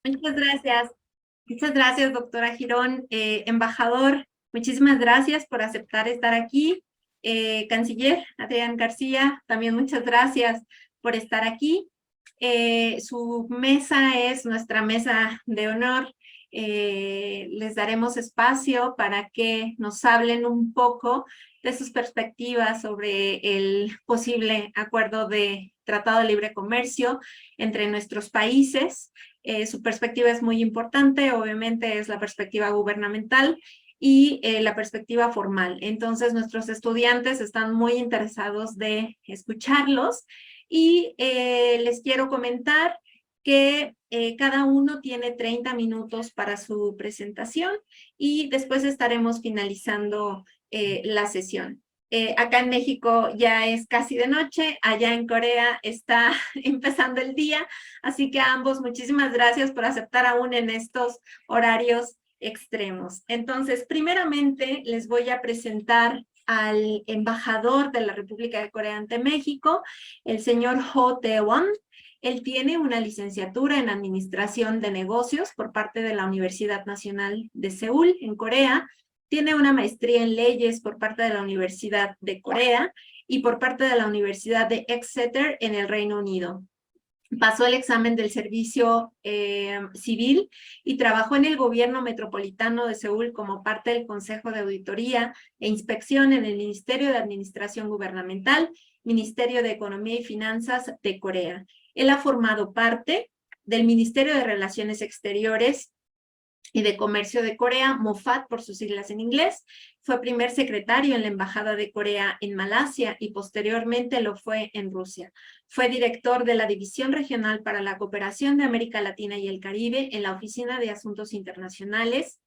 Muchas gracias. Muchas gracias, doctora Girón. Embajador, muchísimas gracias por aceptar estar aquí. Canciller Adrián García, también muchas gracias por estar aquí. Su mesa es nuestra mesa de honor. Les daremos espacio para que nos hablen un poco de sus perspectivas sobre el posible acuerdo de Tratado de Libre Comercio entre nuestros países. Su perspectiva es muy importante, obviamente es la perspectiva gubernamental y la perspectiva formal. Entonces, nuestros estudiantes están muy interesados de escucharlos y les quiero comentar que cada uno tiene 30 minutos para su presentación y después estaremos finalizando la sesión. Acá en México ya es casi de noche, allá en Corea está empezando el día, así que a ambos muchísimas gracias por aceptar aún en estos horarios extremos. Entonces, primeramente les voy a presentar al embajador de la República de Corea ante México, el señor Ho Tae-won. Él tiene una licenciatura en Administración de Negocios por parte de la Universidad Nacional de Seúl, en Corea. Tiene una maestría en Leyes por parte de la Universidad de Corea y por parte de la Universidad de Exeter en el Reino Unido. Pasó el examen del servicio civil y trabajó en el gobierno metropolitano de Seúl como parte del Consejo de Auditoría e Inspección en el Ministerio de Administración Gubernamental, Ministerio de Economía y Finanzas de Corea. Él ha formado parte del Ministerio de Relaciones Exteriores y de Comercio de Corea, MOFAT por sus siglas en inglés. Fue primer secretario en la Embajada de Corea en Malasia y posteriormente lo fue en Rusia. Fue director de la División Regional para la Cooperación de América Latina y el Caribe en la Oficina de Asuntos Internacionales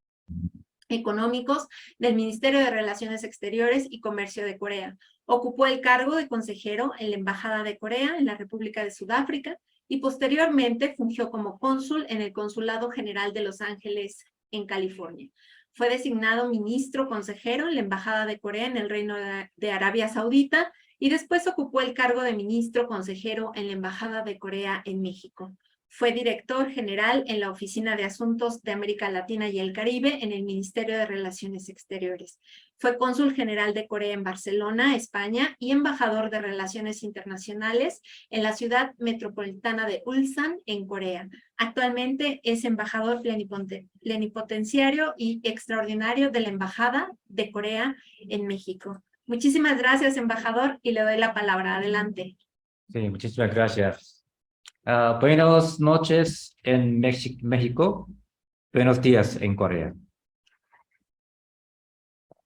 Económicos del Ministerio de Relaciones Exteriores y Comercio de Corea. Ocupó el cargo de consejero en la Embajada de Corea en la República de Sudáfrica y posteriormente fungió como cónsul en el Consulado General de Los Ángeles, en California. Fue designado ministro consejero en la Embajada de Corea en el Reino de Arabia Saudita y después ocupó el cargo de ministro consejero en la Embajada de Corea en México. Fue director general en la Oficina de Asuntos de América Latina y el Caribe en el Ministerio de Relaciones Exteriores. Fue cónsul general de Corea en Barcelona, España, y embajador de Relaciones Internacionales en la ciudad metropolitana de Ulsan, en Corea. Actualmente es embajador plenipotenciario y extraordinario de la Embajada de Corea en México. Muchísimas gracias, embajador, y le doy la palabra. Adelante. Sí, muchísimas gracias. Buenas noches en México. Buenos días en Corea.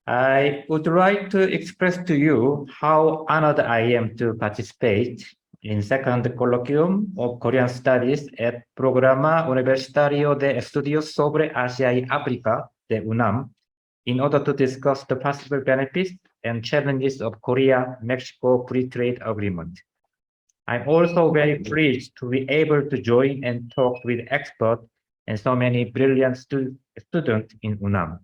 I would like to express to you how honored I am to participate in second colloquium of Korean Studies at Programa Universitario de Estudios sobre Asia y África de UNAM in order to discuss the possible benefits and challenges of Korea-Mexico Free Trade Agreement. I'm also very pleased to be able to join and talk with experts and so many brilliant students in UNAM.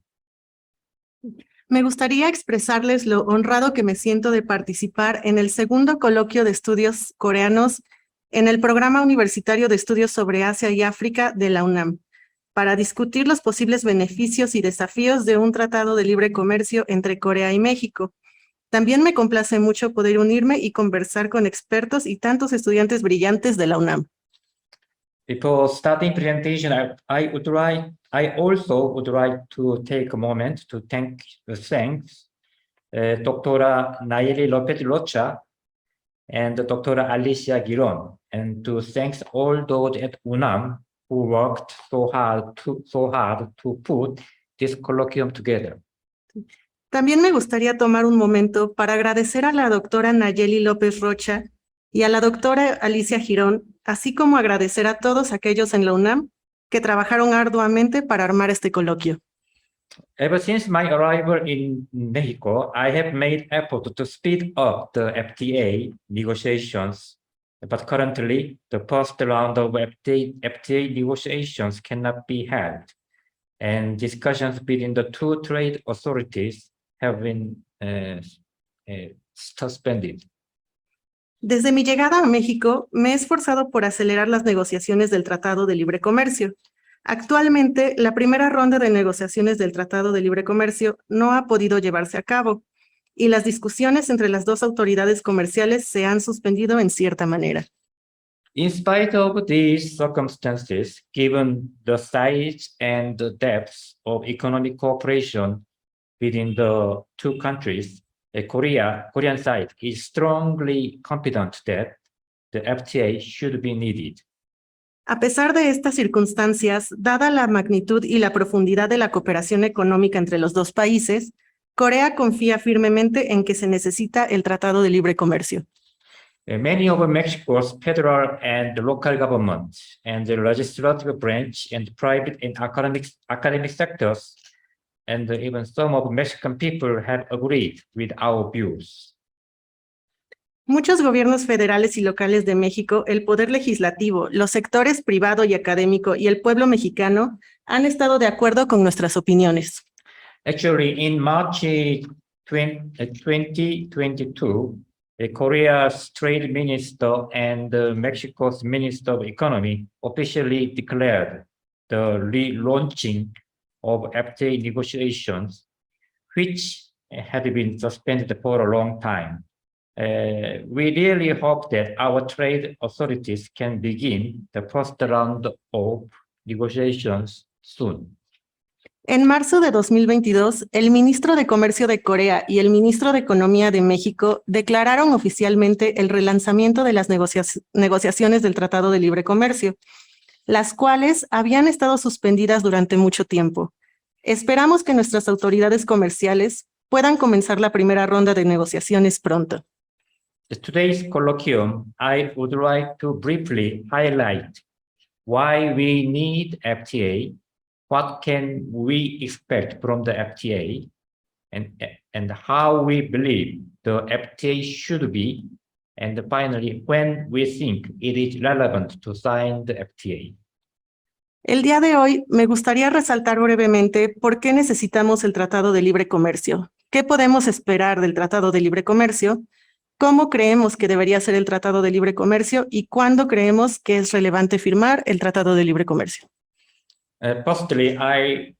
Me gustaría expresarles lo honrado que me siento de participar en el segundo coloquio de estudios coreanos en el Programa Universitario de Estudios sobre Asia y África de la UNAM, para discutir los posibles beneficios y desafíos de un tratado de libre comercio entre Corea y México. También me complace mucho poder unirme y conversar con expertos y tantos estudiantes brillantes de la UNAM. Before starting presentation, I also would like to take a moment to thank Dr. Nayeli Lopez Rocha and Dr. Alicia Giron, and to thank all those at UNAM who worked so hard to put this colloquium together. También me gustaría tomar un momento para agradecer a la doctora Nayeli López Rocha y a la doctora Alicia Girón, así como agradecer a todos aquellos en la UNAM que trabajaron arduamente para armar este coloquio. Ever since my arrival in Mexico, I have made effort to speed up the FTA negotiations, but currently the first round of FTA negotiations cannot be held, and discussions between the two trade authorities have been suspended. Desde mi llegada a México, me he esforzado por acelerar las negociaciones del Tratado de Libre Comercio. Actualmente, la primera ronda de negociaciones del Tratado de Libre Comercio no ha podido llevarse a cabo y las discusiones entre las dos autoridades comerciales se han suspendido en cierta manera. In spite of these circumstances, given the size and the depth of economic cooperation within the two countries, the Korean side is strongly confident that the FTA should be needed. A pesar de estas circunstancias, dada la magnitud y la profundidad de la cooperación económica entre los dos países, Corea confía firmemente en que se necesita el Tratado de Libre Comercio. Many of Mexico's federal and local governments and the legislative branch and private and academic sectors and even some of Mexican people have agreed with our views. Muchos gobiernos federales y locales de México, el poder legislativo, los sectores privado y académico y el pueblo mexicano han estado de acuerdo con nuestras opiniones. Actually, in March 2022, Korea's trade minister and Mexico's minister of economy officially declared the relaunching of FTA negotiations, which had been suspended for a long time. We really hope that our trade authorities can begin the first round of negotiations soon. En marzo de 2022, el ministro de Comercio de Corea y el ministro de Economía de México declararon oficialmente el relanzamiento de las negociaciones del Tratado de Libre Comercio, las cuales habían estado suspendidas durante mucho tiempo. Esperamos que nuestras autoridades comerciales puedan comenzar la primera ronda de negociaciones pronto. In today's colloquium, I would like to briefly highlight why we need FTA, what can we expect from the FTA, and how we believe the FTA should be, and finally, when we think it is relevant to sign the FTA. El día de hoy me gustaría resaltar brevemente por qué necesitamos el Tratado de Libre Comercio, qué podemos esperar del Tratado de Libre Comercio, cómo creemos que debería ser el Tratado de Libre Comercio y cuándo creemos que es relevante firmar el Tratado de Libre Comercio. Firstly, I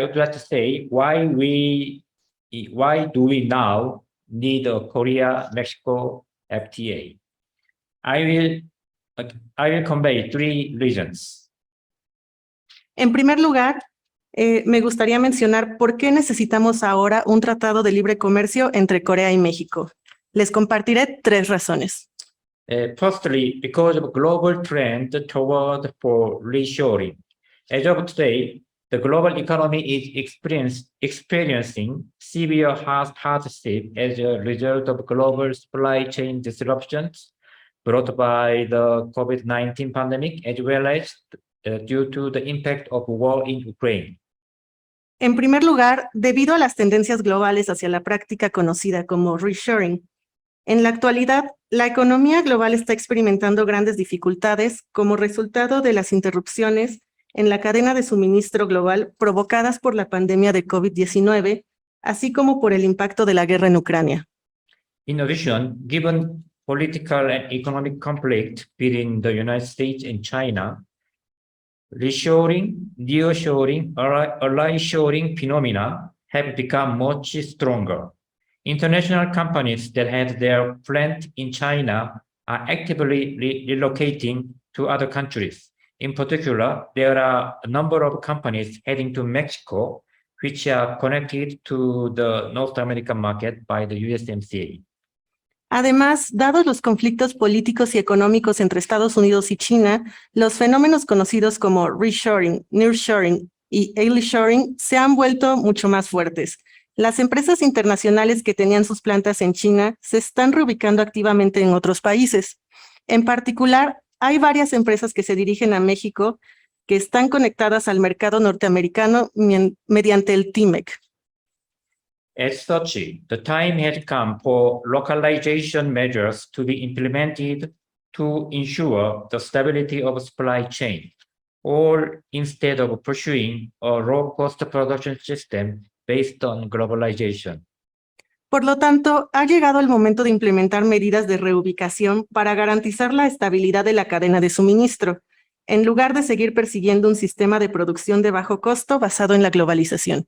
would like to say why do we now need a Korea-Mexico FTA? I will convey three reasons. En primer lugar, me gustaría mencionar por qué necesitamos ahora un tratado de libre comercio entre Corea y México. Les compartiré tres razones. Firstly, because of global trend toward for reshoring. As of today, the global economy is experiencing severe hardship as a result of global supply chain disruptions brought by the COVID-19 pandemic, as well as due to the impact of war in Ukraine. En primer lugar, debido a las tendencias globales hacia la práctica conocida como reshoring. En la actualidad, la economía global está experimentando grandes dificultades como resultado de las interrupciones en la cadena de suministro global provocadas por la pandemia de COVID-19, así como por el impacto de la guerra en Ucrania. In addition, given political and economic conflict between the United States and China, reshoring, nearshoring, ally-shoring phenomena have become much stronger. International companies that had their plant in China are actively relocating to other countries. In particular, there are a number of companies heading to Mexico, which are connected to the North American market by the USMCA. Además, dados los conflictos políticos y económicos entre Estados Unidos y China, los fenómenos conocidos como reshoring, nearshoring y ally-shoring se han vuelto mucho más fuertes. Las empresas internacionales que tenían sus plantas en China se están reubicando activamente en otros países. En particular, hay varias empresas que se dirigen a México que están conectadas al mercado norteamericano mediante el TMEC. As such, the time has come for localization measures to be implemented to ensure the stability of supply chain, or instead of pursuing a low-cost production system based on globalization. Por lo tanto, ha llegado el momento de implementar medidas de reubicación para garantizar la estabilidad de la cadena de suministro en lugar de seguir persiguiendo un sistema de producción de bajo costo basado en la globalización.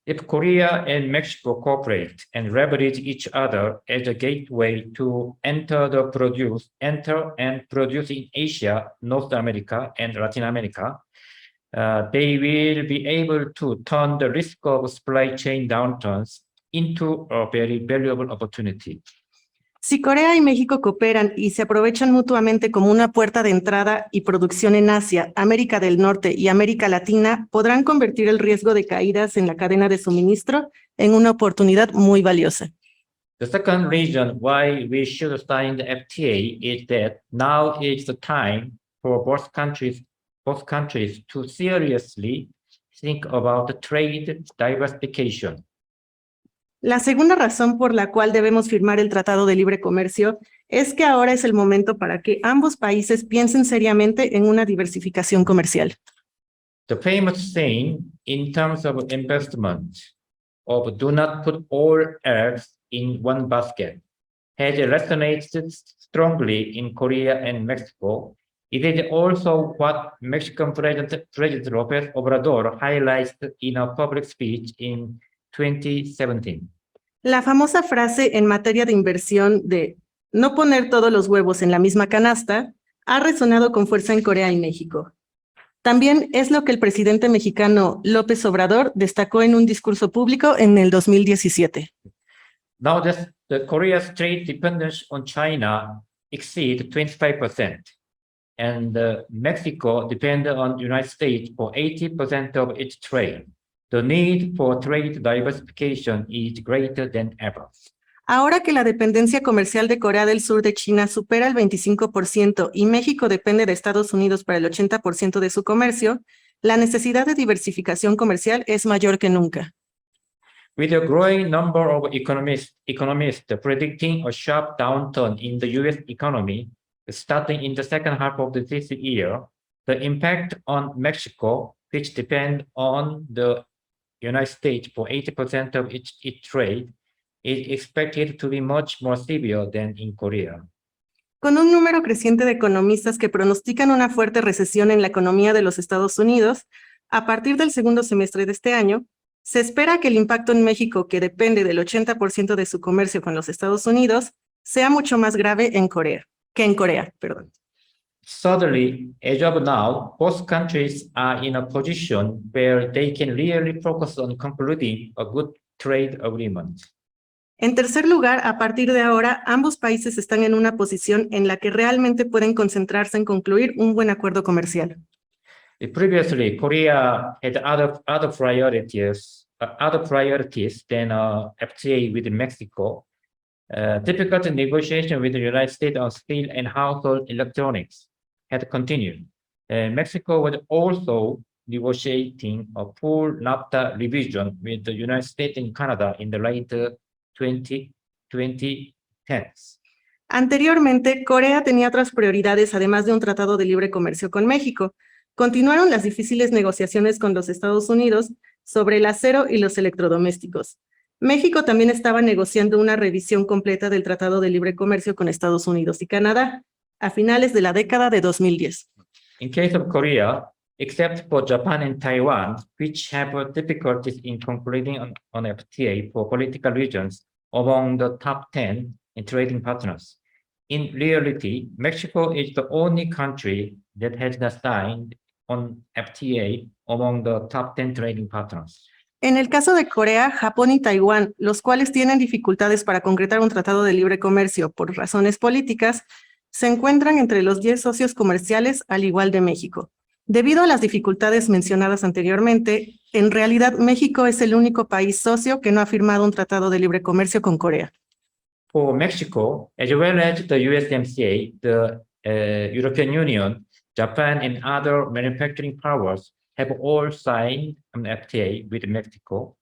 If Korea and Mexico cooperate and leverage each other as a gateway to enter and produce in Asia, North America, and Latin America, they will be able to turn the risk of supply chain downturns into a very valuable opportunity. Si Corea y México cooperan y se aprovechan mutuamente como una puerta de entrada y producción en Asia, América del Norte y América Latina, podrán convertir el riesgo de caídas en la cadena de suministro en una oportunidad muy valiosa. The second reason why we should sign the FTA is that now is the time for both countries to seriously think about trade diversification. La segunda razón por la cual debemos firmar el Tratado de Libre Comercio es que ahora es el momento para que ambos países piensen seriamente en una diversificación comercial. The famous saying in terms of investment of do not put all eggs in one basket has resonated strongly in Korea and Mexico. It is also what Mexican President López Obrador highlighted in a public speech in 2017. La famosa frase en materia de inversión de no poner todos los huevos en la misma canasta ha resonado con fuerza en Corea y México. También es lo que el presidente mexicano López Obrador destacó en un discurso público en el 2017. Now the Korea's trade dependence on China exceeds 25%, and Mexico depends on the United States for 80% of its trade. The need for trade diversification is greater than ever. Ahora que la dependencia comercial de Corea del Sur de China supera el 25% y México depende de Estados Unidos para el 80% de su comercio, la necesidad de diversificación comercial es mayor que nunca. With a growing number of economists predicting a sharp downturn in the U.S. economy starting in the second half of this year, the impact on Mexico, which depends on the United States for 80% of its trade, is expected to be much more severe than in Korea. Con un número creciente de economistas que pronostican una fuerte recesión en la economía de los Estados Unidos, a partir del segundo semestre de este año, se espera que el impacto en México, que depende del 80% de su comercio con los Estados Unidos, sea mucho más grave en Corea. Thirdly, as of now, both countries are in a position where they can really focus on concluding a good trade agreement. En tercer lugar, a partir de ahora, ambos países están en una posición en la que realmente pueden concentrarse en concluir un buen acuerdo comercial. Previously, Korea had other priorities than FTA with Mexico. Difficult negotiation with the United States on steel and household electronics had continued. Mexico was also negotiating a full NAFTA revision with the United States and Canada in the late 2010s. Anteriormente, Corea tenía otras prioridades además de un tratado de libre comercio con México. Continuaron las difíciles negociaciones con los Estados Unidos sobre el acero y los electrodomésticos. México también estaba negociando una revisión completa del Tratado de Libre Comercio con Estados Unidos y Canadá a finales de la década de 2010. In case of Korea, except for Japan and Taiwan, which have difficulties in concluding on FTA for political reasons among the top 10 in trading partners. In reality, Mexico is the only country that has not signed on FTA among the top 10 trading partners. En el caso de Corea, Japón y Taiwán, los cuales tienen dificultades para concretar un tratado de libre comercio por razones políticas, se encuentran entre los 10 socios comerciales, al igual de México. Debido a las dificultades mencionadas anteriormente, en realidad México es el único país socio que no ha firmado un tratado de libre comercio con Corea. For Mexico, as well as the USMCA, the European Union, Japan, and other manufacturing powers have all signed an FTA with Mexico.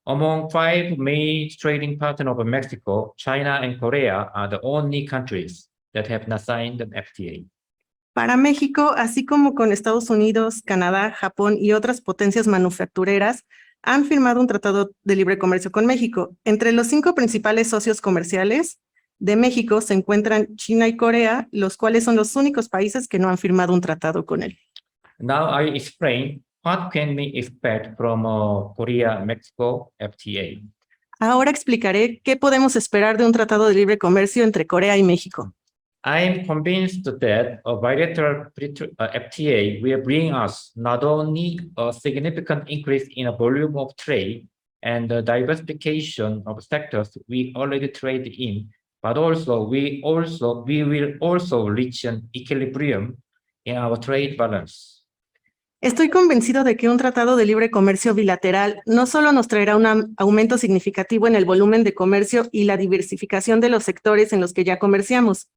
Among 5 main trading partners of Mexico, China and Korea are the only countries that have not signed an FTA. Para México, así como con Estados Unidos, Canadá, Japón y otras potencias manufactureras, han firmado un tratado de libre comercio con México. Entre los 5 principales socios comerciales de México se encuentran China y Corea, los cuales son los únicos países que no han firmado un tratado con él. Now I explain what can we expect from Korea-Mexico FTA. Ahora explicaré qué podemos esperar de un tratado de libre comercio entre Corea y México. I am convinced that a bilateral FTA will bring us not only a significant increase in the volume of trade and the diversification of sectors we already trade in, but also we will also reach an equilibrium in our trade balance. Estoy convencido de que un tratado de libre comercio bilateral no solo nos traerá un aumento significativo en el volumen de comercio y la diversificación de los sectores en los que ya comerciamos,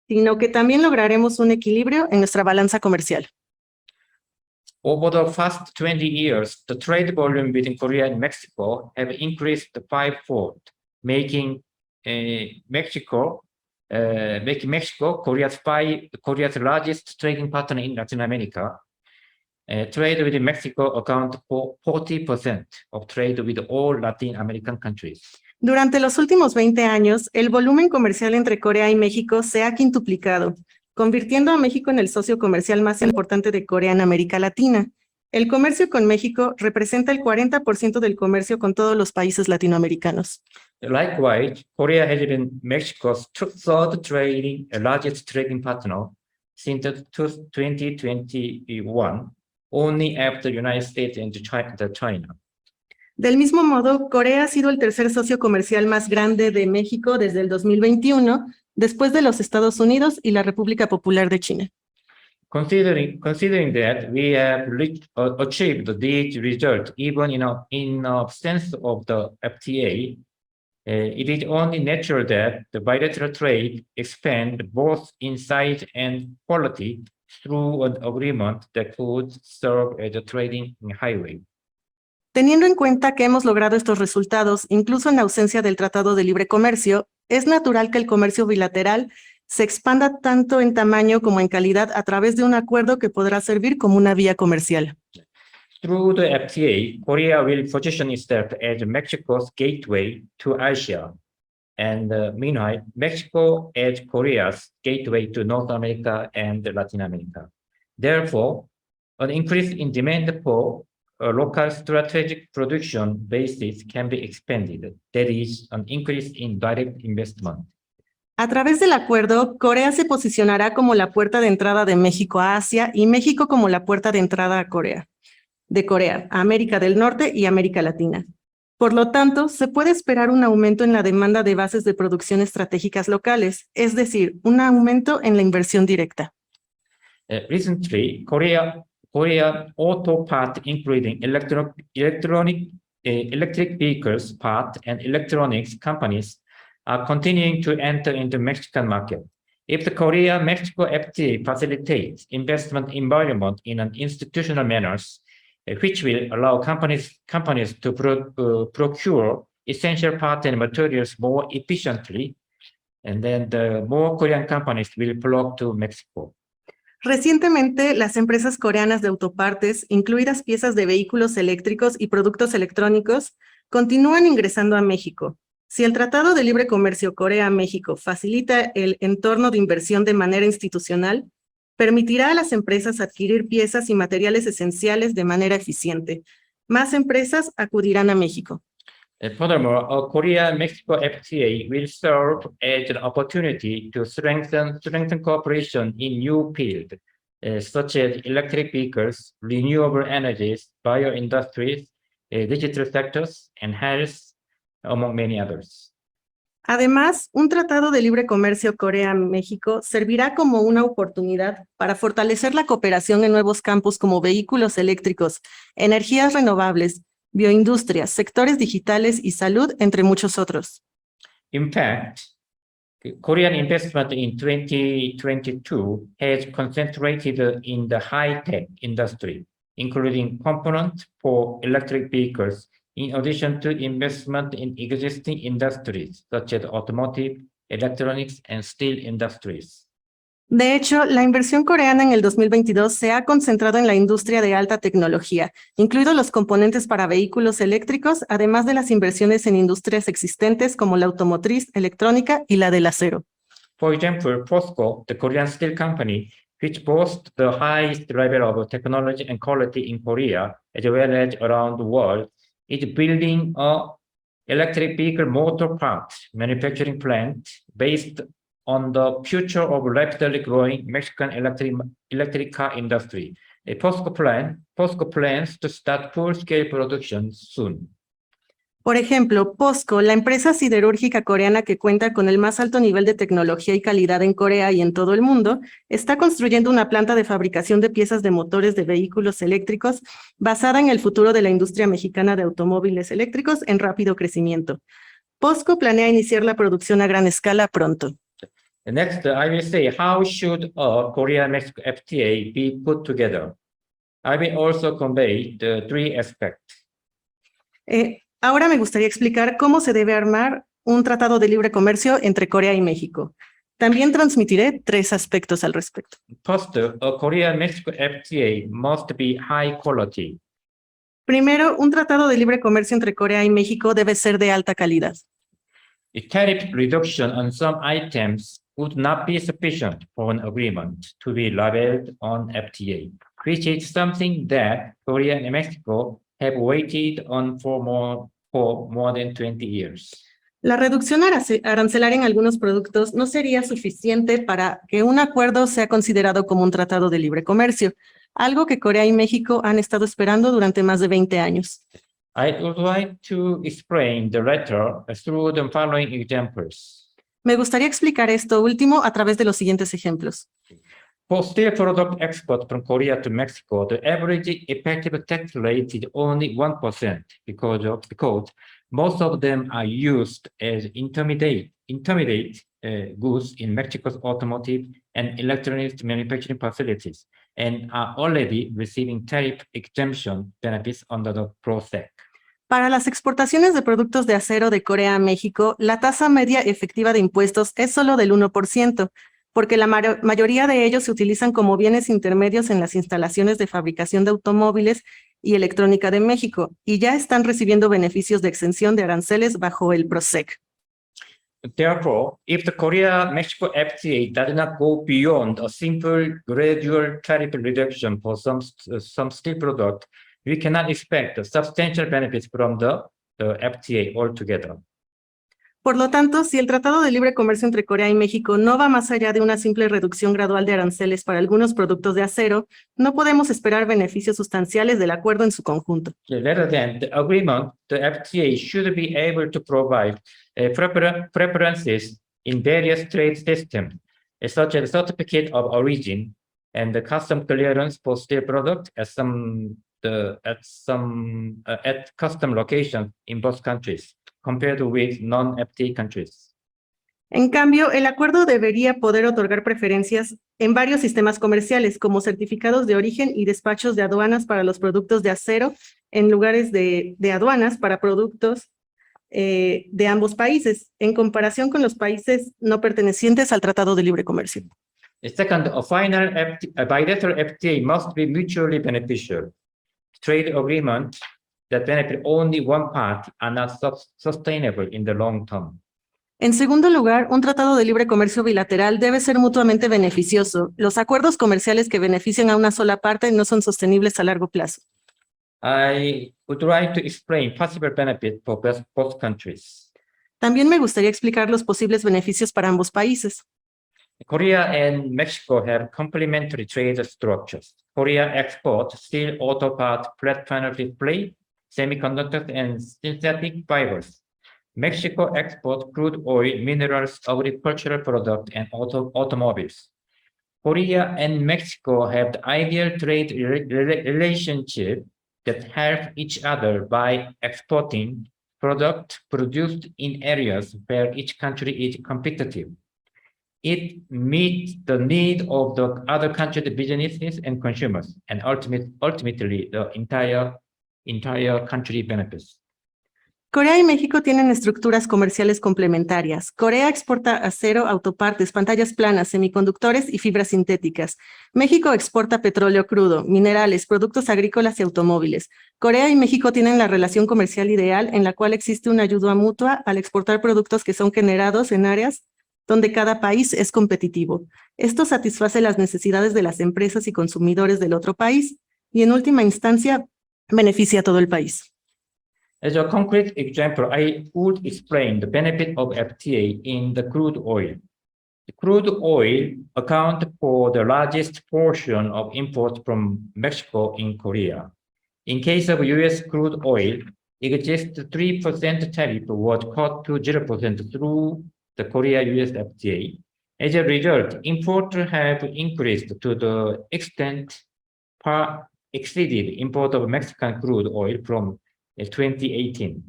sino que también lograremos un equilibrio en nuestra balanza comercial. Over the past 20 years, the trade volume between Korea and Mexico have increased fivefold, making Mexico Korea's largest trading partner in Latin America. Trade with Mexico accounts for 40% of trade with all Latin American countries. Durante los últimos 20 años, el volumen comercial entre Corea y México se ha quintuplicado, convirtiendo a México en el socio comercial más importante de Corea en América Latina. El comercio con México representa el 40% del comercio con todos los países latinoamericanos. Likewise, Korea has been Mexico's third largest trading partner since 2021, only after the United States and China. Del mismo modo, Corea ha sido el tercer socio comercial más grande de México desde el 2021, después de los Estados Unidos y la República Popular de China. Considering that we have achieved these results even in absence of the FTA, it is only natural that the bilateral trade expand both in size and quality through an agreement that could serve as a trading highway. Teniendo en cuenta que hemos logrado estos resultados, incluso en ausencia del Tratado de Libre Comercio, es natural que el comercio bilateral se expanda tanto en tamaño como en calidad a través de un acuerdo que podrá servir como una vía comercial. Through the FTA, Korea will position itself as Mexico's gateway to Asia, and meanwhile, Mexico as Korea's gateway to North America and Latin America. Therefore, an increase in demand for a local strategic production basis can be expanded. That is, an increase in direct investment. A través del acuerdo, Corea se posicionará como la puerta de entrada de México a Asia y México como la puerta de entrada a Corea, de Corea a América del Norte y América Latina. Por lo tanto, se puede esperar un aumento en la demanda de bases de producción estratégicas locales, es decir, un aumento en la inversión directa. Recently, Korean auto part, including electric vehicles part and electronics companies, are continuing to enter into the Mexican market. If the Korea-Mexico FTA facilitates investment environment in an institutional manner, which will allow companies to procure essential parts and materials more efficiently, and then the more Korean companies will flock to Mexico. Recientemente, las empresas coreanas de autopartes, incluidas piezas de vehículos eléctricos y productos electrónicos, continúan ingresando a México. Si el Tratado de Libre Comercio Corea-México facilita el entorno de inversión de manera institucional, permitirá a las empresas adquirir piezas y materiales esenciales de manera eficiente. Más empresas acudirán a México. Furthermore, a Korea-Mexico FTA will serve as an opportunity to strengthen cooperation in new fields, such as electric vehicles, renewable energies, bioindustries, digital sectors, and health, among many others. Además, un tratado de libre comercio Corea-México servirá como una oportunidad para fortalecer la cooperación en nuevos campos como vehículos eléctricos, energías renovables, bioindustrias, sectores digitales y salud, entre muchos otros. In fact, Korean investment in 2022 has concentrated in the high-tech industry, including components for electric vehicles, in addition to investment in existing industries such as automotive, electronics, and steel industries. De hecho, la inversión coreana en el 2022 se ha concentrado en la industria de alta tecnología, incluidos los componentes para vehículos eléctricos, además de las inversiones en industrias existentes como la automotriz, electrónica y la del acero. For example, POSCO, the Korean steel company, which boast the highest level of technology and quality in Korea, as well as around the world, is building a electric vehicle motor parts manufacturing plant based on the future of rapidly growing Mexican electric car industry. POSCO plans to start full-scale production soon. Por ejemplo, POSCO, la empresa siderúrgica coreana que cuenta con el más alto nivel de tecnología y calidad en Corea y en todo el mundo, está construyendo una planta de fabricación de piezas de motores de vehículos eléctricos basada en el futuro de la industria mexicana de automóviles eléctricos en rápido crecimiento. POSCO planea iniciar la producción a gran escala pronto. Next, I will say how should a Korea-Mexico FTA be put together. I will also convey the three aspects. Ahora me gustaría explicar cómo se debe armar un tratado de libre comercio entre Corea y México. También transmitiré 3 aspectos al respecto. First, a Korea-Mexico FTA must be high quality. Primero, un tratado de libre comercio entre Corea y México debe ser de alta calidad. A tariff reduction on some items would not be sufficient for an agreement to be labeled on FTA, which is something that Korea and Mexico have waited on for more than 20 years. La reducción arancelaria en algunos productos no sería suficiente para que un acuerdo sea considerado como un tratado de libre comercio, algo que Corea y México han estado esperando durante más de 20 años. I would like to explain the latter through the following examples. Me gustaría explicar esto último a través de los siguientes ejemplos. For steel product export from Korea to Mexico, the average effective tax rate is only 1% because most of them are used as intermediate goods in Mexico's automotive and electronics manufacturing facilities and are already receiving tariff exemption benefits under the PROSEC. Para las exportaciones de productos de acero de Corea a México, la tasa media efectiva de impuestos es solo del 1%, porque la mayoría de ellos se utilizan como bienes intermedios en las instalaciones de fabricación de automóviles y electrónica de México, y ya están recibiendo beneficios de exención de aranceles bajo el PROSEC. Therefore, if the Korea-Mexico FTA does not go beyond a simple gradual tariff reduction for some steel product, we cannot expect substantial benefits from the FTA altogether. Por lo tanto, si el Tratado de Libre Comercio entre Corea y México no va más allá de una simple reducción gradual de aranceles para algunos productos de acero, no podemos esperar beneficios sustanciales del acuerdo en su conjunto. Rather than the agreement, the FTA should be able to provide preferences in various trade systems, such as certificate of origin and the custom clearance for steel products at custom locations in both countries, compared with non-FTA countries. En cambio, el acuerdo debería poder otorgar preferencias en varios sistemas comerciales, como certificados de origen y despachos de aduanas para los productos de acero en lugares de aduanas para productos de ambos países, en comparación con los países no pertenecientes al Tratado de Libre Comercio. Second, a bilateral FTA must be mutually beneficial. Trade agreements that benefit only one party are not sustainable in the long term. En segundo lugar, un tratado de libre comercio bilateral debe ser mutuamente beneficioso. Los acuerdos comerciales que benefician a una sola parte no son sostenibles a largo plazo. I would like to explain possible benefits for both countries. También me gustaría explicar los posibles beneficios para ambos países. Korea and Mexico have complementary trade structures. Korea exports steel, auto parts, flat panel display, semiconductors, and synthetic fibers. Mexico exports crude oil, minerals, agricultural products, and automobiles. Korea and Mexico have the ideal trade relationship that help each other by exporting products produced in areas where each country is competitive. It meets the need of the other country's businesses and consumers, and ultimately the entire country benefits. Corea y México tienen estructuras comerciales complementarias. Corea exporta acero, autopartes, pantallas planas, semiconductores y fibras sintéticas. México exporta petróleo crudo, minerales, productos agrícolas y automóviles. Corea y México tienen la relación comercial ideal en la cual existe una ayuda mutua al exportar productos que son generados en áreas donde cada país es competitivo. Esto satisface las necesidades de las empresas y consumidores del otro país y en última instancia beneficia a todo el país. As a concrete example, I would explain the benefit of FTA in the crude oil. The crude oil accounts for the largest portion of imports from Mexico in Korea. In case of US crude oil, exists 3% tariff was cut to 0% through the Korea-US FTA. As a result, imports have increased to the extent far exceeded import of Mexican crude oil from 2018.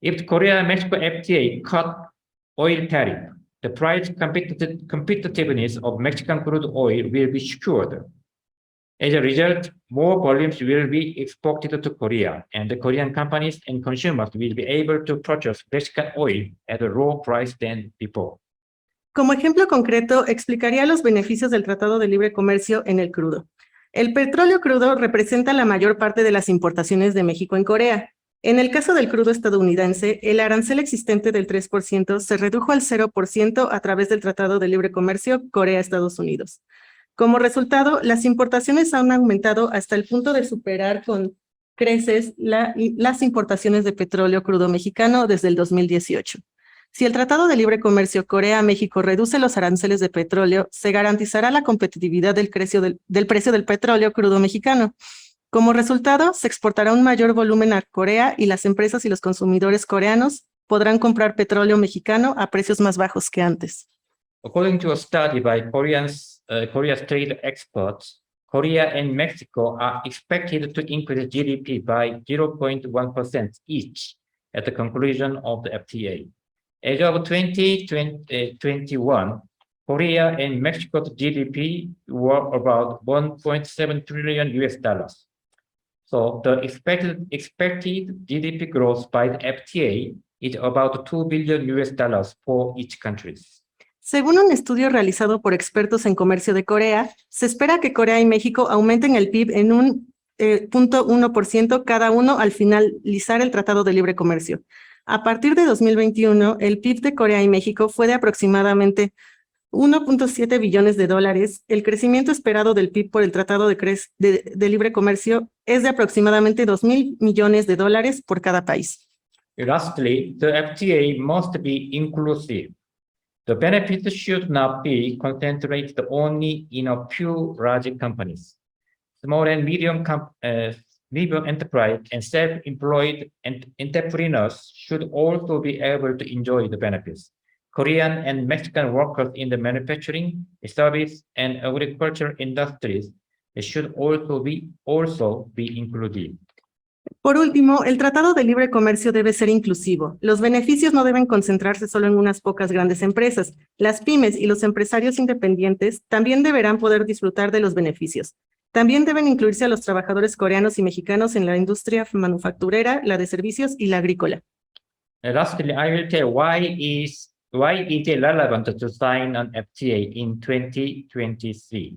If the Korea-Mexico FTA cut oil tariff, the price competitiveness of Mexican crude oil will be secured. As a result, more volumes will be exported to Korea, and the Korean companies and consumers will be able to purchase Mexican oil at a lower price than before. Como ejemplo concreto, explicaría los beneficios del Tratado de Libre Comercio en el crudo. El petróleo crudo representa la mayor parte de las importaciones de México en Corea. En el caso del crudo estadounidense, el arancel existente del 3% se redujo al 0% a través del Tratado de Libre Comercio Corea-Estados Unidos. Como resultado, las importaciones han aumentado hasta el punto de superar con creces las importaciones de petróleo crudo mexicano desde el 2018. Si el Tratado de Libre Comercio Corea-México reduce los aranceles de petróleo, se garantizará la competitividad del precio del petróleo crudo mexicano. Como resultado, se exportará un mayor volumen a Corea y las empresas y los consumidores coreanos podrán comprar petróleo mexicano a precios más bajos que antes. According to a study by Korea's trade experts, Korea and Mexico are expected to increase GDP by 0.1% each at the conclusion of the FTA. As of 2021, Korea and Mexico's GDP were about 1.7 trillion US dollars. So the expected GDP growth by the FTA is about 2 billion US dollars for each country. Según un estudio realizado por expertos en comercio de Corea, se espera que Corea y México aumenten el PIB en un 0.1% cada uno al finalizar el Tratado de Libre Comercio. A partir de 2021, el PIB de Corea y México fue de aproximadamente 1.7 billones de dólares. El crecimiento esperado del PIB por el Tratado de Libre Comercio es de aproximadamente 2.000 millones de dólares por cada país. Lastly, the FTA must be inclusive. The benefits should not be concentrated only in a few large companies. Small and medium enterprise and self-employed entrepreneurs should also be able to enjoy the benefits. Korean and Mexican workers in the manufacturing, service, and agriculture industries should also be included. Por último, el Tratado de Libre Comercio debe ser inclusivo. Los beneficios no deben concentrarse solo en unas pocas grandes empresas. Las pymes y los empresarios independientes también deberán poder disfrutar de los beneficios. También deben incluirse a los trabajadores coreanos y mexicanos en la industria manufacturera, la de servicios y la agrícola. Lastly, I will tell why is it relevant to sign an FTA in 2023.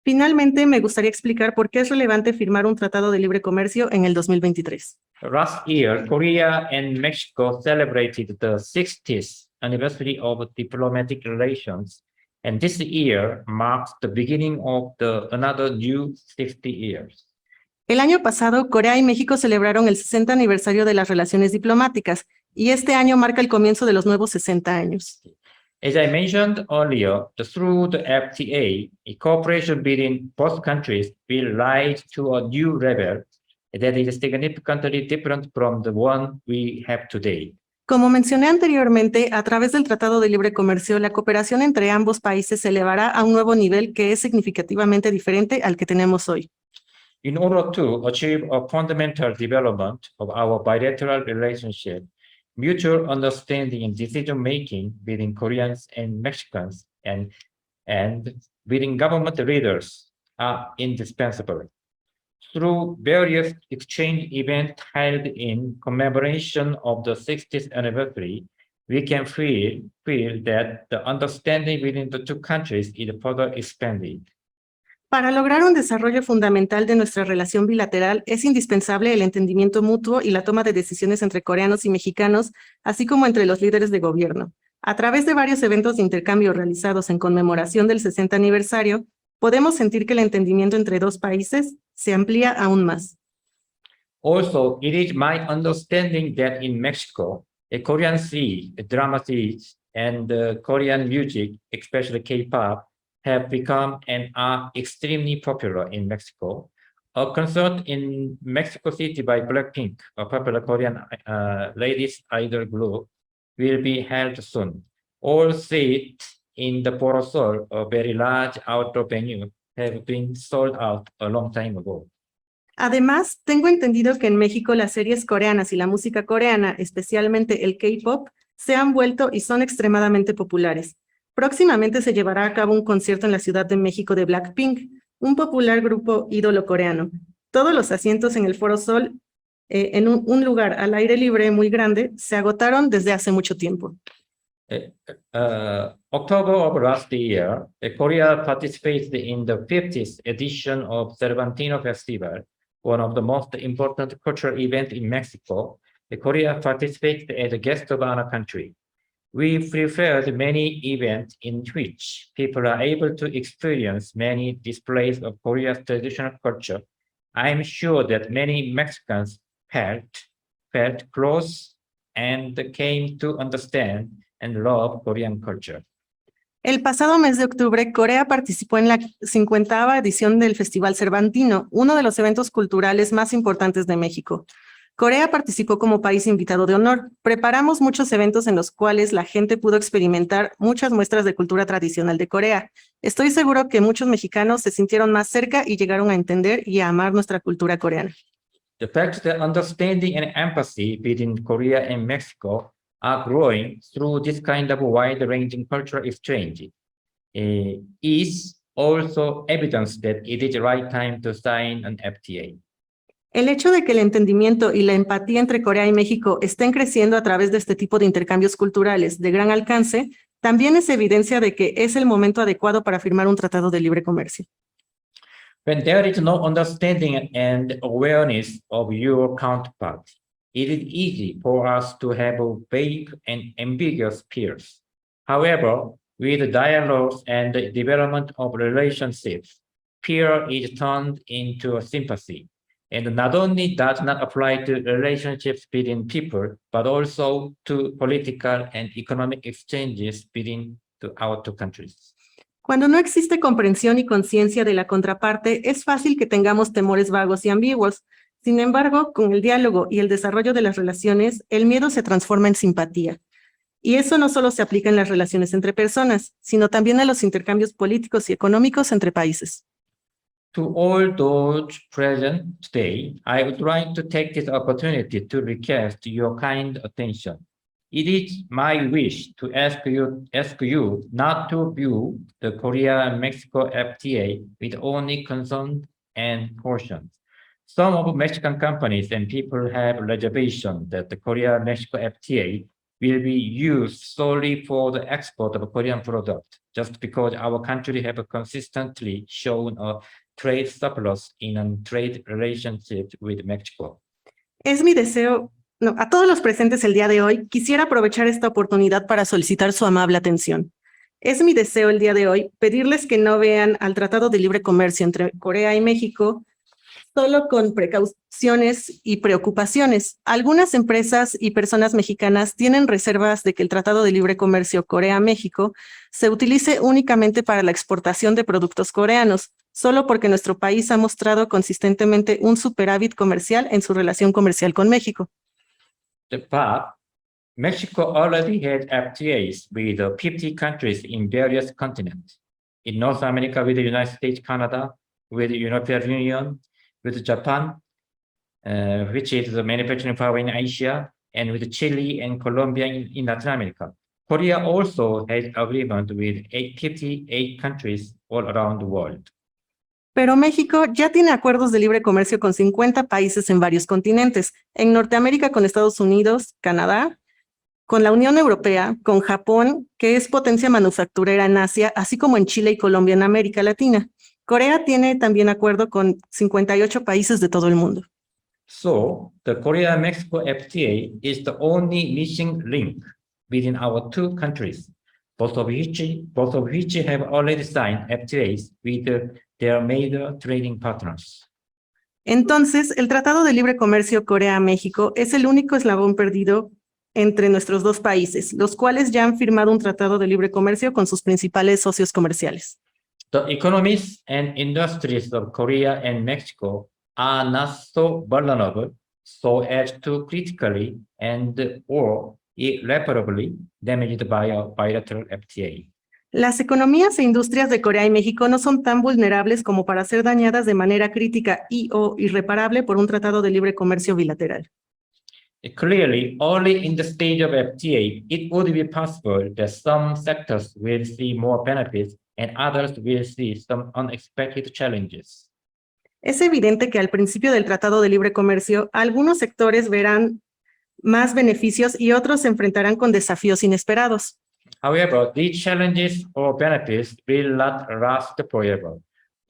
Finalmente, me gustaría explicar por qué es relevante firmar un tratado de libre comercio en el 2023. Last year, Korea and Mexico celebrated the 60th anniversary of diplomatic relations, and this year marks the beginning of another new 60 years. El año pasado, Corea y México celebraron el 60 aniversario de las relaciones diplomáticas, y este año marca el comienzo de los nuevos 60 años. As I mentioned earlier, through the FTA, cooperation between both countries will rise to a new level that is significantly different from the one we have today. Como mencioné anteriormente, a través del Tratado de Libre Comercio, la cooperación entre ambos países se elevará a un nuevo nivel que es significativamente diferente al que tenemos hoy. In order to achieve a fundamental development of our bilateral relationship, mutual understanding and decision-making between Koreans and Mexicans and between government leaders are indispensable. Through various exchange events held in commemoration of the 60th anniversary, we can feel that the understanding between the two countries is further expanded. Para lograr un desarrollo fundamental de nuestra relación bilateral, es indispensable el entendimiento mutuo y la toma de decisiones entre coreanos y mexicanos, así como entre los líderes de gobierno. A través de varios eventos de intercambio realizados en conmemoración del 60 aniversario, podemos sentir que el entendimiento entre dos países se amplía aún más. Also, it is my understanding that in Mexico, a Korean drama series, and Korean music, especially K-pop, have become and are extremely popular in Mexico. A concert in Mexico City by Blackpink, a popular Korean ladies idol group, will be held soon. All seats in the Foro Sol, a very large outdoor venue, have been sold out a long time ago. Además, tengo entendido que en México las series coreanas y la música coreana, especialmente el K-pop, se han vuelto y son extremadamente populares. Próximamente se llevará a cabo un concierto en la Ciudad de México de Blackpink, un popular grupo ídolo coreano. Todos los asientos en el Foro Sol, en un lugar al aire libre muy grande, se agotaron desde hace mucho tiempo. October of last year, Korea participated in the 50th edition of Cervantino Festival, one of the most important cultural events in Mexico. Korea participated as a guest of honor country. We prepared many events in which people are able to experience many displays of Korea's traditional culture. I'm sure that many Mexicans felt close and came to understand and love Korean culture. El pasado mes de octubre, Corea participó en la 50ª edición del Festival Cervantino, uno de los eventos culturales más importantes de México. Corea participó como país invitado de honor. Preparamos muchos eventos en los cuales la gente pudo experimentar muchas muestras de cultura tradicional de Corea. Estoy seguro que muchos mexicanos se sintieron más cerca y llegaron a entender y a amar nuestra cultura coreana. The fact that understanding and empathy between Korea and Mexico are growing through this kind of wide-ranging cultural exchange is also evidence that it is the right time to sign an FTA. El hecho de que el entendimiento y la empatía entre Corea y México estén creciendo a través de este tipo de intercambios culturales de gran alcance también es evidencia de que es el momento adecuado para firmar un tratado de libre comercio. When there is no understanding and awareness of your counterpart, it is easy for us to have vague and ambiguous fears. However, with dialogues and the development of relationships, fear is turned into sympathy. And not only does not apply to relationships between people, but also to political and economic exchanges between our two countries. Cuando no existe comprensión y conciencia de la contraparte, es fácil que tengamos temores vagos y ambiguos. Sin embargo, con el diálogo y el desarrollo de las relaciones, el miedo se transforma en simpatía. Y eso no solo se aplica en las relaciones entre personas, sino también a los intercambios políticos y económicos entre países. To all those present today, I would like to take this opportunity to request your kind attention. It is my wish to ask you not to view the Korea-Mexico FTA with only concern and caution. Some of Mexican companies and people have reservations that the Korea-Mexico FTA will be used solely for the export of a Korean product, just because our country have consistently shown a trade surplus in a trade relationship with Mexico. Es mi deseo, a todos los presentes el día de hoy, quisiera aprovechar esta oportunidad para solicitar su amable atención. Es mi deseo el día de hoy pedirles que no vean al Tratado de Libre Comercio entre Corea y México solo con precauciones y preocupaciones. Algunas empresas y personas mexicanas tienen reservas de que el Tratado de Libre Comercio Corea-México se utilice únicamente para la exportación de productos coreanos, solo porque nuestro país ha mostrado consistentemente un superávit comercial en su relación comercial con México. But Mexico already had FTAs with 50 countries in various continents. In North America with the United States, Canada, with the European Union, with Japan, which is the manufacturing power in Asia, and with Chile and Colombia in Latin America. Korea also has agreement with 58 countries all around the world. Pero México ya tiene acuerdos de libre comercio con 50 países en varios continentes. En Norteamérica con Estados Unidos, Canadá, con la Unión Europea, con Japón, que es potencia manufacturera en Asia, así como en Chile y Colombia en América Latina. Corea tiene también acuerdo con 58 países de todo el mundo. So, the Korea-Mexico FTA is the only missing link within our two countries, both of which have already signed FTAs with their major trading partners. Entonces, el Tratado de Libre Comercio Corea-México es el único eslabón perdido entre nuestros dos países, los cuales ya han firmado un tratado de libre comercio con sus principales socios comerciales. The economies and industries of Korea and Mexico are not so vulnerable so as to critically and or irreparably damaged by a bilateral FTA. Las economías e industrias de Corea y México no son tan vulnerables como para ser dañadas de manera crítica y o irreparable por un tratado de libre comercio bilateral. Clearly, only in the stage of FTA, it would be possible that some sectors will see more benefits and others will see some unexpected challenges. Es evidente que al principio del Tratado de Libre Comercio, algunos sectores verán más beneficios y otros se enfrentarán con desafíos inesperados. However, these challenges or benefits will not last forever.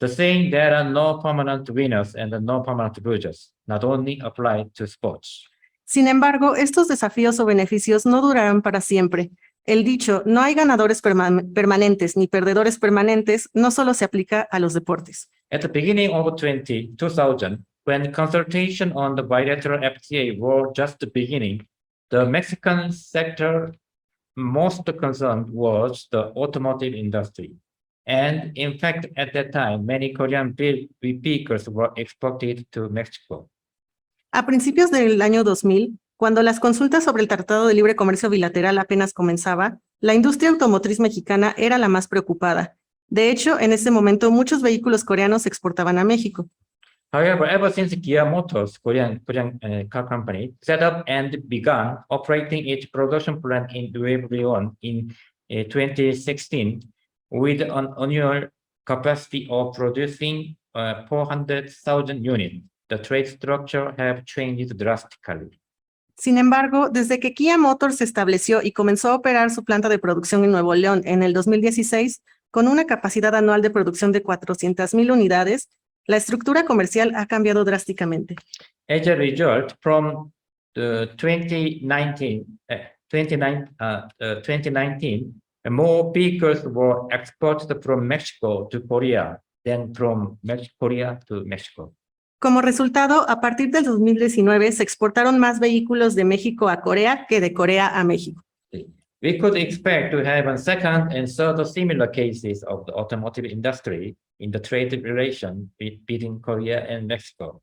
The saying there are no permanent winners and no permanent losers not only apply to sports. Sin embargo, estos desafíos o beneficios no durarán para siempre. El dicho, no hay ganadores permanentes ni perdedores permanentes, no solo se aplica a los deportes. At the beginning of 2000, when consultation on the bilateral FTA were just beginning, the Mexican sector most concerned was the automotive industry. And in fact, at that time, many Korean vehicles were exported to Mexico. A principios del año 2000, cuando las consultas sobre el Tratado de Libre Comercio Bilateral apenas comenzaba, la industria automotriz mexicana era la más preocupada. De hecho, en ese momento muchos vehículos coreanos se exportaban a México. However, ever since Kia Motors, Korean car company, set up and began operating its production plant in Uebreon in 2016, with an annual capacity of producing 400,000 units, the trade structure have changed drastically. Sin embargo, desde que Kia Motors se estableció y comenzó a operar su planta de producción en Nuevo León en el 2016, con una capacidad anual de producción de 400,000 unidades, la estructura comercial ha cambiado drásticamente. As a result, from the 2019, more vehicles were exported from Mexico to Korea than from Korea to Mexico. Como resultado, a partir del 2019 se exportaron más vehículos de México a Corea que de Corea a México. We could expect to have a second and third similar cases of the automotive industry in the trade relation between Korea and Mexico.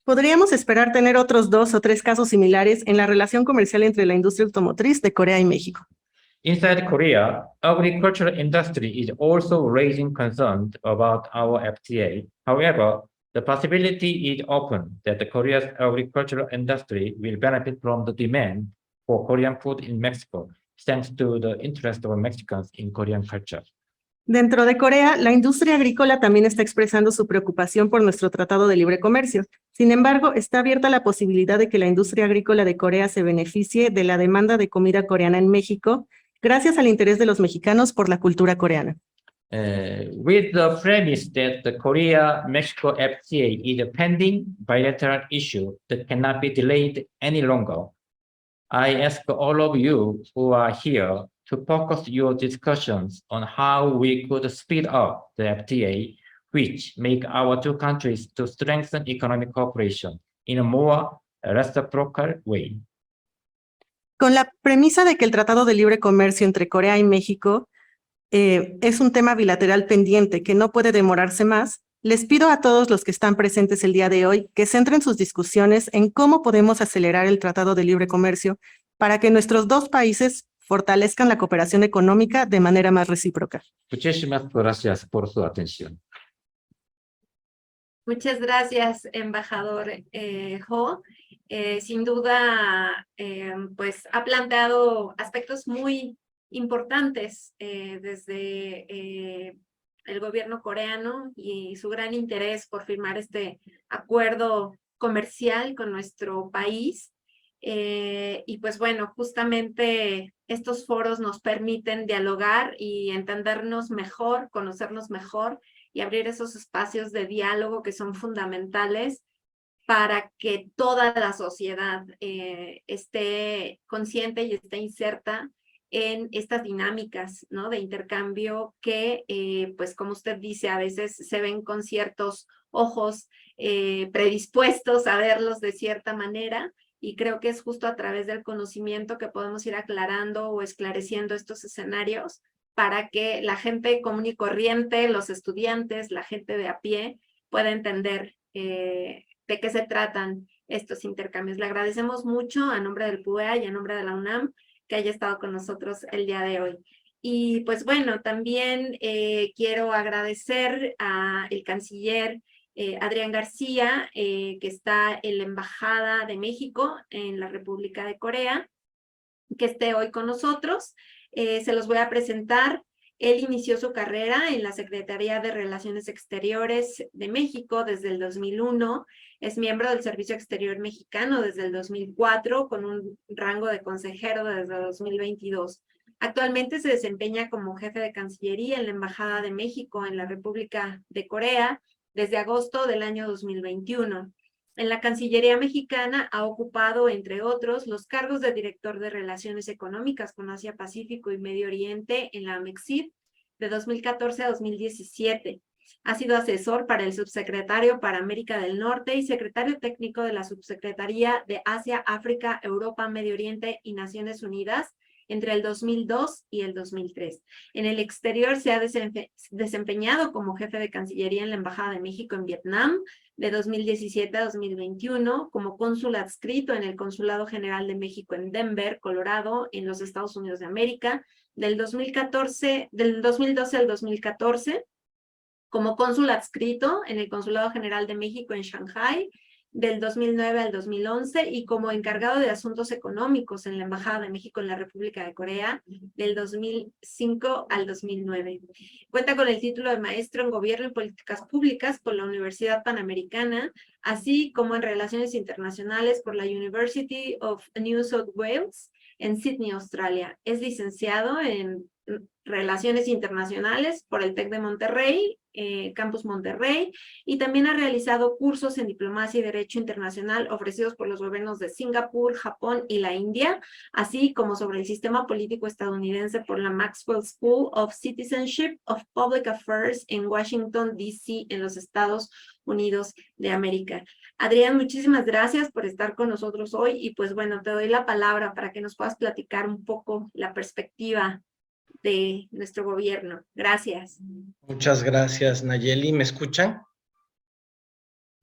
Podríamos esperar tener otros 2 o 3 casos similares en la relación comercial entre la industria automotriz de Corea y México. Inside Korea, agricultural industry is also raising concerns about our FTA. However, the possibility is open that the Korea's agricultural industry will benefit from the demand for Korean food in Mexico, thanks to the interest of Mexicans in Korean culture. Dentro de Corea, la industria agrícola también está expresando su preocupación por nuestro Tratado de Libre Comercio. Sin embargo, está abierta la posibilidad de que la industria agrícola de Corea se beneficie de la demanda de comida coreana en México, gracias al interés de los mexicanos por la cultura coreana. With the premise that the Korea-Mexico FTA is a pending bilateral issue that cannot be delayed any longer, I ask all of you who are here to focus your discussions on how we could speed up the FTA, which make our two countries to strengthen economic cooperation in a more reciprocal way. Con la premisa de que el Tratado de Libre Comercio entre Corea y México es un tema bilateral pendiente que no puede demorarse más, les pido a todos los que están presentes el día de hoy que centren sus discusiones en cómo podemos acelerar el Tratado de Libre Comercio para que nuestros dos países fortalezcan la cooperación económica de manera más recíproca. Muchísimas gracias por su atención. Muchas gracias, embajador Ho. Sin duda, pues ha planteado aspectos muy importantes desde el gobierno coreano y su gran interés por firmar este acuerdo comercial con nuestro país. Y pues bueno, justamente estos foros nos permiten dialogar y entendernos mejor, conocernos mejor y abrir esos espacios de diálogo que son fundamentales para que toda la sociedad esté consciente y esté inserta en estas dinámicas, ¿no?, de intercambio que, pues como usted dice, a veces se ven con ciertos ojos predispuestos a verlos de cierta manera, y creo que es justo a través del conocimiento que podemos ir aclarando o esclareciendo estos escenarios para que la gente común y corriente, los estudiantes, la gente de a pie, pueda entender de qué se tratan estos intercambios. Le agradecemos mucho a nombre del PUEA y a nombre de la UNAM que haya estado con nosotros el día de hoy. Y pues bueno, también quiero agradecer al canciller Adrián García, que está en la Embajada de México en la República de Corea, que esté hoy con nosotros. Se los voy a presentar. Él inició su carrera en la Secretaría de Relaciones Exteriores de México desde el 2001. Es miembro del Servicio Exterior Mexicano desde el 2004, con un rango de consejero desde el 2022. Actualmente se desempeña como jefe de Cancillería en la Embajada de México en la República de Corea desde agosto del año 2021. En la Cancillería mexicana ha ocupado, entre otros, los cargos de director de Relaciones Económicas con Asia-Pacífico y Medio Oriente en la AMEXID de 2014 a 2017. Ha sido asesor para el subsecretario para América del Norte y secretario técnico de la Subsecretaría de Asia, África, Europa, Medio Oriente y Naciones Unidas entre el 2002 y el 2003. En el exterior se ha desempeñado como jefe de Cancillería en la Embajada de México en Vietnam de 2017 a 2021, como cónsul adscrito en el Consulado General de México en Denver, Colorado, en los Estados Unidos de América, del 2012 al 2014, como cónsul adscrito en el Consulado General de México en Shanghái, del 2009 al 2011, y como encargado de asuntos económicos en la Embajada de México en la República de Corea, del 2005 al 2009. Cuenta con el título de maestro en Gobierno y Políticas Públicas por la Universidad Panamericana, así como en Relaciones Internacionales por la University of New South Wales en Sydney, Australia. Es licenciado en Relaciones Internacionales por el TEC de Monterrey, Campus Monterrey, y también ha realizado cursos en Diplomacia y Derecho Internacional ofrecidos por los gobiernos de Singapur, Japón y la India, así como sobre el sistema político estadounidense por la Maxwell School of Citizenship of Public Affairs en Washington, D.C., en los Estados Unidos de América. Adrián, muchísimas gracias por estar con nosotros hoy, y pues bueno, te doy la palabra para que nos puedas platicar un poco la perspectiva de nuestro gobierno. Gracias. Muchas gracias, Nayeli. ¿Me escuchan?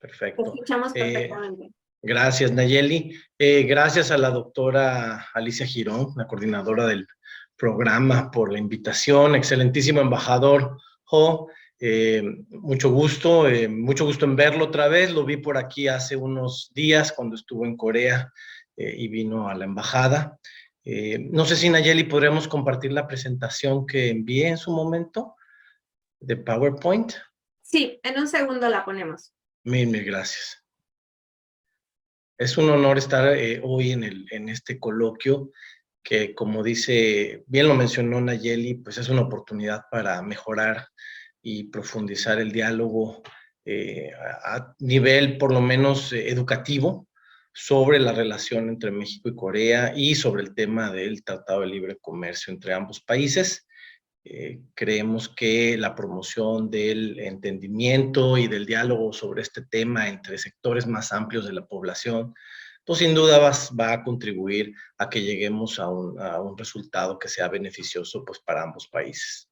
Perfecto. Te escuchamos perfectamente. Gracias, Nayeli. Gracias a la doctora Alicia Girón, la coordinadora del programa, por la invitación. Excelentísimo embajador Ho. Mucho gusto en verlo otra vez. Lo vi por aquí hace unos días cuando estuvo en Corea y vino a la embajada. No sé si, Nayeli, podríamos compartir la presentación que envié en su momento de PowerPoint. Sí, en un segundo la ponemos. Mil gracias. Es un honor estar hoy en este coloquio que, como dice, bien lo mencionó Nayeli, pues es una oportunidad para mejorar y profundizar el diálogo a nivel, por lo menos, educativo, sobre la relación entre México y Corea y sobre el tema del Tratado de Libre Comercio entre ambos países. Creemos que la promoción del entendimiento y del diálogo sobre este tema entre sectores más amplios de la población, pues sin duda va a contribuir a que lleguemos a un resultado que sea beneficioso, pues, para ambos países.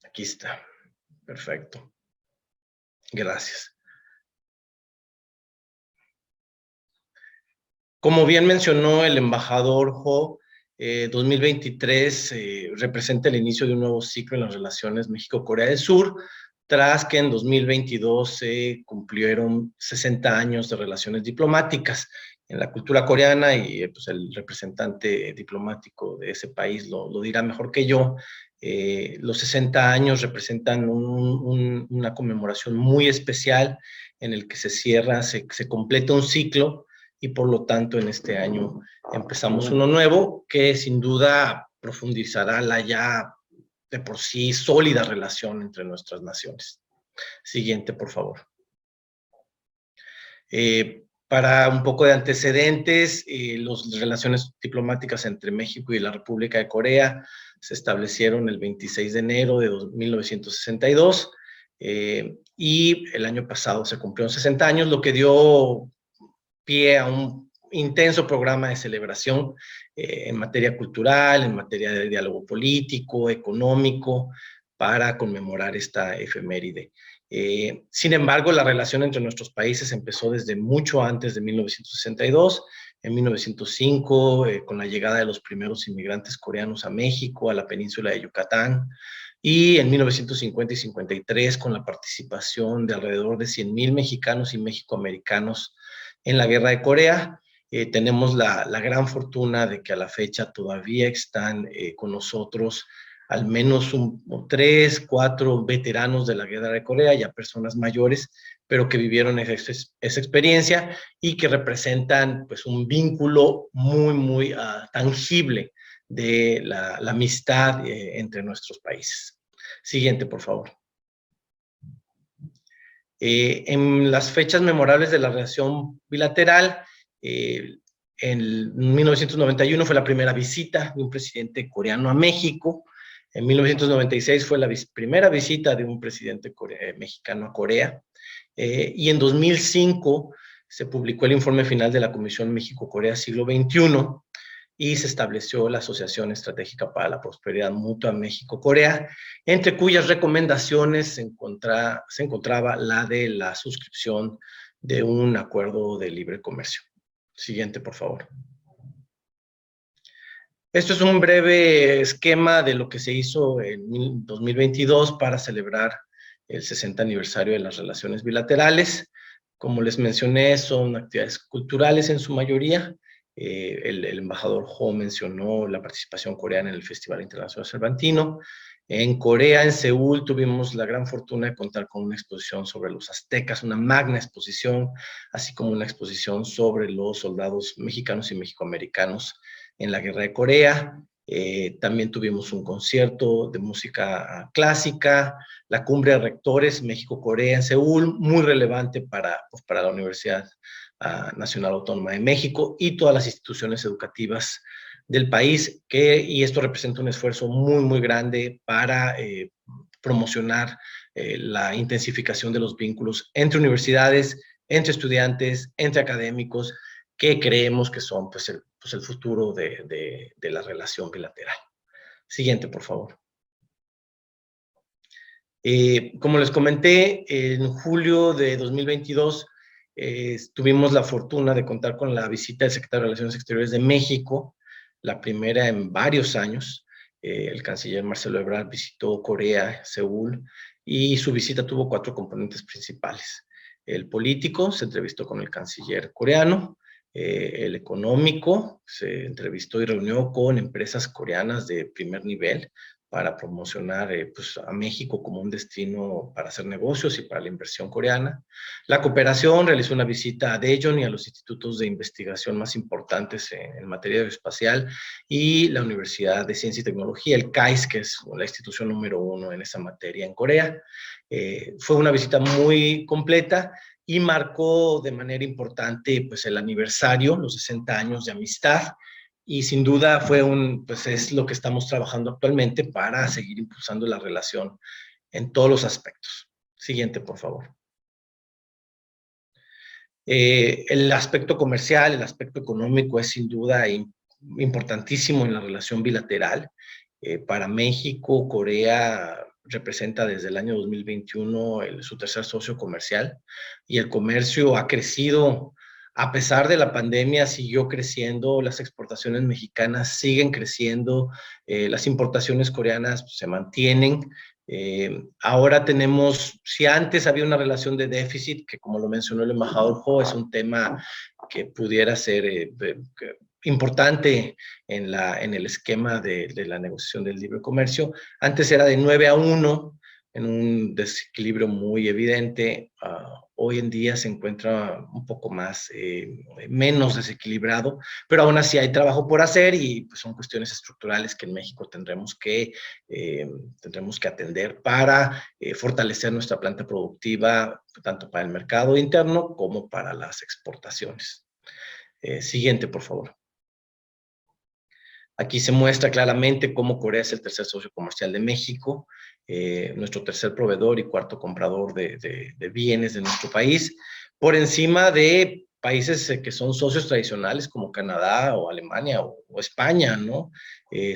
Aquí está. Perfecto. Gracias. Como bien mencionó el embajador Ho, 2023 representa el inicio de un nuevo ciclo en las relaciones México-Corea del Sur, tras que en 2022 se cumplieron 60 años de relaciones diplomáticas. En la cultura coreana, y pues el representante diplomático de ese país lo dirá mejor que yo, los 60 años representan una conmemoración muy especial en el que se completa un ciclo, y por lo tanto en este año empezamos uno nuevo que sin duda profundizará la ya de por sí sólida relación entre nuestras naciones. Siguiente, por favor. Para un poco de antecedentes, las relaciones diplomáticas entre México y la República de Corea se establecieron el 26 de enero de 1962 y el año pasado se cumplieron 60 años, lo que dio pie a un intenso programa de celebración en materia cultural, en materia de diálogo político, económico, para conmemorar esta efeméride. Sin embargo, la relación entre nuestros países empezó desde mucho antes de 1962, en 1905, con la llegada de los primeros inmigrantes coreanos a México, a la península de Yucatán, y en 1950 y 53, con la participación de alrededor de 100,000 mexicanos y mexicoamericanos en la Guerra de Corea. Tenemos la gran fortuna de que a la fecha todavía están con nosotros al menos 3, 4 veteranos de la Guerra de Corea, ya personas mayores, pero que vivieron esa experiencia y que representan pues un vínculo muy tangible de la amistad entre nuestros países. Siguiente, por favor. En las fechas memorables de la relación bilateral, en 1991 fue la primera visita de un presidente coreano a México. En 1996 fue la primera visita de un presidente mexicano a Corea. Y en 2005 se publicó el informe final de la Comisión México-Corea Siglo XXI y se estableció la Asociación Estratégica para la Prosperidad Mutua México-Corea, entre cuyas recomendaciones se encontraba la de la suscripción de un acuerdo de libre comercio. Siguiente, por favor. Esto es un breve esquema de lo que se hizo en 2022 para celebrar el 60 aniversario de las relaciones bilaterales. Como les mencioné, son actividades culturales en su mayoría. El embajador Ho mencionó la participación coreana en el Festival Internacional Cervantino. En Corea, en Seúl, tuvimos la gran fortuna de contar con una exposición sobre los aztecas, una magna exposición, así como una exposición sobre los soldados mexicanos y mexicoamericanos en la Guerra de Corea. También tuvimos un concierto de música clásica, la cumbre de rectores México-Corea en Seúl, muy relevante para la Universidad Nacional Autónoma de México y todas las instituciones educativas del país, y esto representa un esfuerzo muy grande para promocionar la intensificación de los vínculos entre universidades, entre estudiantes, entre académicos, que creemos que son pues el futuro de la relación bilateral. Siguiente, por favor. Como les comenté, en julio de 2022 tuvimos la fortuna de contar con la visita del secretario de Relaciones Exteriores de México, la primera en varios años. El canciller Marcelo Ebrard visitó Corea, Seúl, y su visita tuvo 4 componentes principales. El político se entrevistó con el canciller coreano. El económico se entrevistó y reunió con empresas coreanas de primer nivel para promocionar pues, a México como un destino para hacer negocios y para la inversión coreana. La cooperación realizó una visita a Daejeon y a los institutos de investigación más importantes en materia aeroespacial y la Universidad de Ciencia y Tecnología, el KAIST, que es la institución número 1 en esa materia en Corea. Fue una visita muy completa y marcó de manera importante pues, el aniversario, los 60 años de amistad, y sin duda pues es lo que estamos trabajando actualmente para seguir impulsando la relación en todos los aspectos. Siguiente, por favor. El aspecto comercial, el aspecto económico es sin duda importantísimo en la relación bilateral. Para México, Corea representa desde el año 2021 su tercer socio comercial y el comercio ha crecido. A pesar de la pandemia, siguió creciendo, las exportaciones mexicanas siguen creciendo, las importaciones coreanas se mantienen. Ahora tenemos, si antes había una relación de déficit, que como lo mencionó el embajador Ho, es un tema que pudiera ser importante en el esquema de la negociación del libre comercio. Antes era de 9-1, en un desequilibrio muy evidente. Hoy en día se encuentra un poco más, menos desequilibrado, pero aún así hay trabajo por hacer y pues, son cuestiones estructurales que en México tendremos que atender para fortalecer nuestra planta productiva, tanto para el mercado interno como para las exportaciones. Siguiente, por favor. Aquí se muestra claramente cómo Corea es el tercer socio comercial de México, nuestro tercer proveedor y cuarto comprador de bienes de nuestro país, por encima de países que son socios tradicionales como Canadá o Alemania o España, ¿no?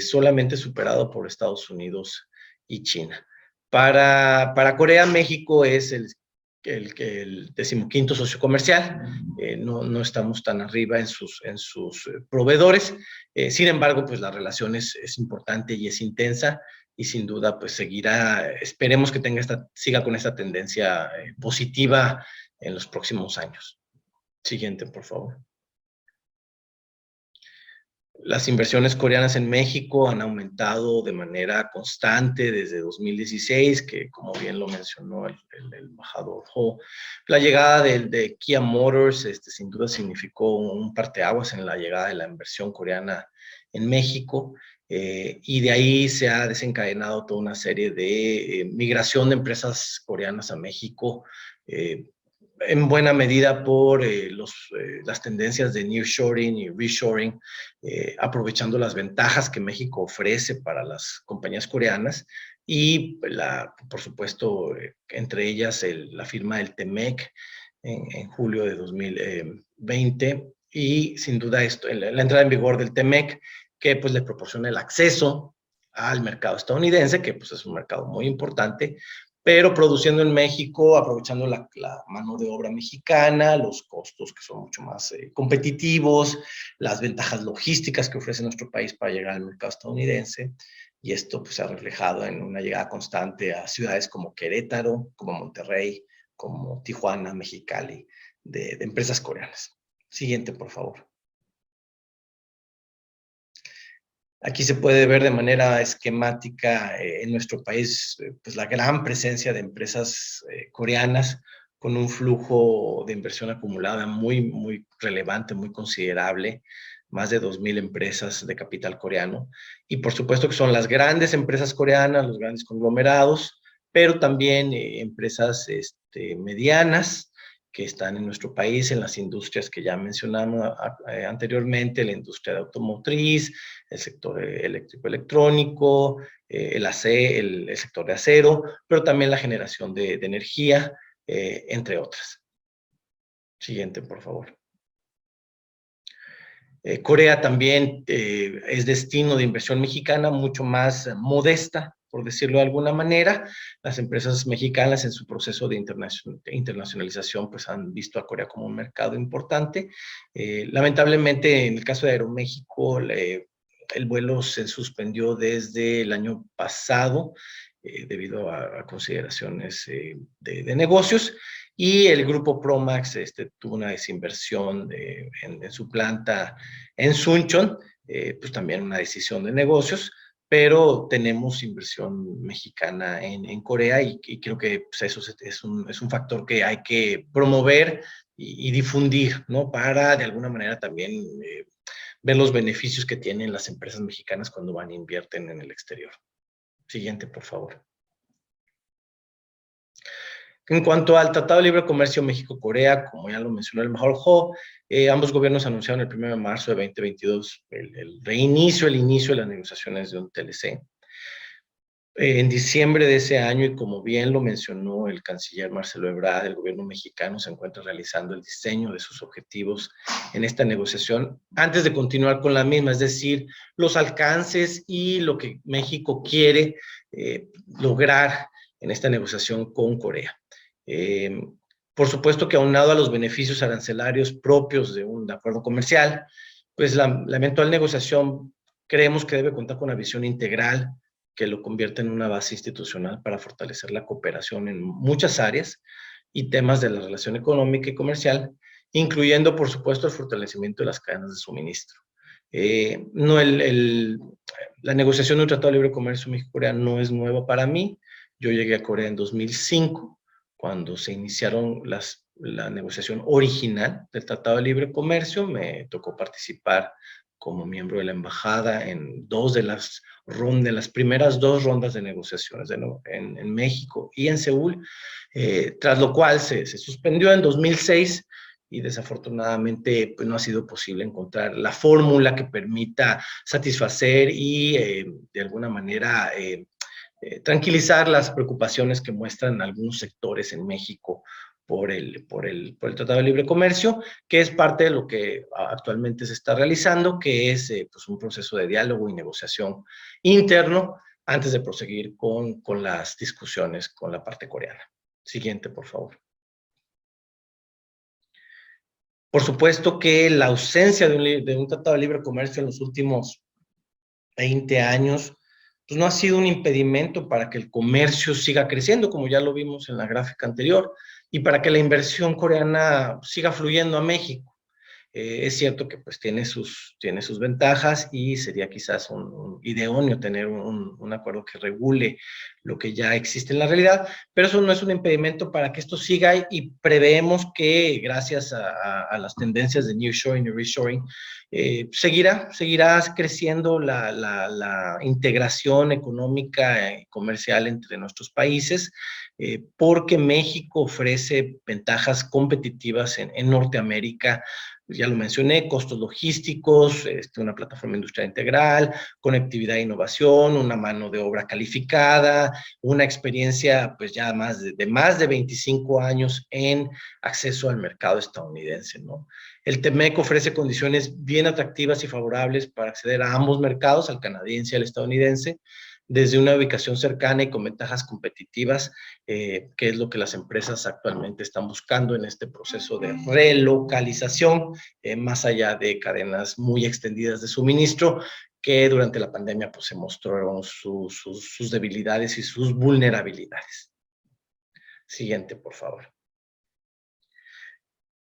Solamente superado por Estados Unidos y China. Para Corea, México es el 15º socio comercial, no estamos tan arriba en sus proveedores. Sin embargo, pues la relación es importante y es intensa y sin duda pues seguirá, esperemos que siga con esta tendencia positiva en los próximos años. Siguiente, por favor. Las inversiones coreanas en México han aumentado de manera constante desde 2016, que como bien lo mencionó el embajador Ho. La llegada de Kia Motors sin duda significó un parteaguas en la llegada de la inversión coreana en México, y de ahí se ha desencadenado toda una serie de migración de empresas coreanas a México, en buena medida por las tendencias de nearshoring y reshoring, aprovechando las ventajas que México ofrece para las compañías coreanas y, por supuesto, entre ellas la firma del TEMEC en julio de 2020 y sin duda la entrada en vigor del TEMEC que pues le proporciona el acceso al mercado estadounidense, que pues es un mercado muy importante, pero produciendo en México, aprovechando la mano de obra mexicana, los costos que son mucho más competitivos, las ventajas logísticas que ofrece nuestro país para llegar al mercado estadounidense, y esto pues se ha reflejado en una llegada constante a ciudades como Querétaro, como Monterrey, como Tijuana, Mexicali, de empresas coreanas. Siguiente, por favor. Aquí se puede ver de manera esquemática en nuestro país pues la gran presencia de empresas coreanas con un flujo de inversión acumulada muy, muy relevante, muy considerable, más de 2,000 empresas de capital coreano. Y por supuesto que son las grandes empresas coreanas, los grandes conglomerados, pero también empresas medianas, que están en nuestro país, en las industrias que ya mencionamos anteriormente, la industria de automotriz, el sector eléctrico electrónico, el sector de acero, pero también la generación de energía, entre otras. Siguiente, por favor. Corea también es destino de inversión mexicana mucho más modesta, por decirlo de alguna manera. Las empresas mexicanas en su proceso de internacionalización pues han visto a Corea como un mercado importante. Lamentablemente, en el caso de Aeroméxico, el vuelo se suspendió desde el año pasado debido a consideraciones de negocios. Y el grupo Promax tuvo una desinversión en su planta en Suncheon, pues también una decisión de negocios, pero tenemos inversión mexicana en Corea y creo que pues, eso es un factor que hay que promover y difundir, ¿no? Para de alguna manera también ver los beneficios que tienen las empresas mexicanas cuando van e invierten en el exterior. Siguiente, por favor. En cuanto al Tratado de Libre Comercio México-Corea, como ya lo mencionó el embajador Ho, ambos gobiernos anunciaron el 1 de marzo de 2022 el inicio de las negociaciones de un TLC. En diciembre de ese año, y como bien lo mencionó el canciller Marcelo Ebrard, el gobierno mexicano se encuentra realizando el diseño de sus objetivos en esta negociación antes de continuar con la misma, es decir, los alcances y lo que México quiere lograr en esta negociación con Corea. Por supuesto que aunado a los beneficios arancelarios propios de un acuerdo comercial, pues la eventual negociación creemos que debe contar con una visión integral que lo convierta en una base institucional para fortalecer la cooperación en muchas áreas y temas de la relación económica y comercial, incluyendo, por supuesto, el fortalecimiento de las cadenas de suministro. La negociación de un Tratado de Libre Comercio México-Corea no es nueva para mí. Yo llegué a Corea en 2005, cuando se iniciaron la negociación original del Tratado de Libre Comercio. Me tocó participar como miembro de la embajada en las primeras 2 rondas de negociaciones en México y en Seúl, tras lo cual se suspendió en 2006 y desafortunadamente pues, no ha sido posible encontrar la fórmula que permita satisfacer y de alguna manera tranquilizar las preocupaciones que muestran algunos sectores en México por el Tratado de Libre Comercio, que es parte de lo que actualmente se está realizando, que es pues un proceso de diálogo y negociación interno antes de proseguir con las discusiones con la parte coreana. Siguiente, por favor. Por supuesto que la ausencia de un Tratado de Libre Comercio en los últimos 20 años pues no ha sido un impedimento para que el comercio siga creciendo, como ya lo vimos en la gráfica anterior, y para que la inversión coreana siga fluyendo a México. Es cierto que pues tiene sus ventajas y sería quizás idóneo tener un acuerdo que regule lo que ya existe en la realidad, pero eso no es un impedimento para que esto siga y preveemos que gracias a las tendencias de nearshoring y reshoring, seguirá creciendo la integración económica y comercial entre nuestros países, porque México ofrece ventajas competitivas en Norteamérica. Ya lo mencioné, costos logísticos, una plataforma industrial integral, conectividad e innovación, una mano de obra calificada, una experiencia pues ya más de 25 años en acceso al mercado estadounidense, ¿no? El TEMEC ofrece condiciones bien atractivas y favorables para acceder a ambos mercados, al canadiense y al estadounidense, desde una ubicación cercana y con ventajas competitivas, que es lo que las empresas actualmente están buscando en este proceso de relocalización, más allá de cadenas muy extendidas de suministro, que durante la pandemia pues, se mostraron sus debilidades y sus vulnerabilidades. Siguiente, por favor.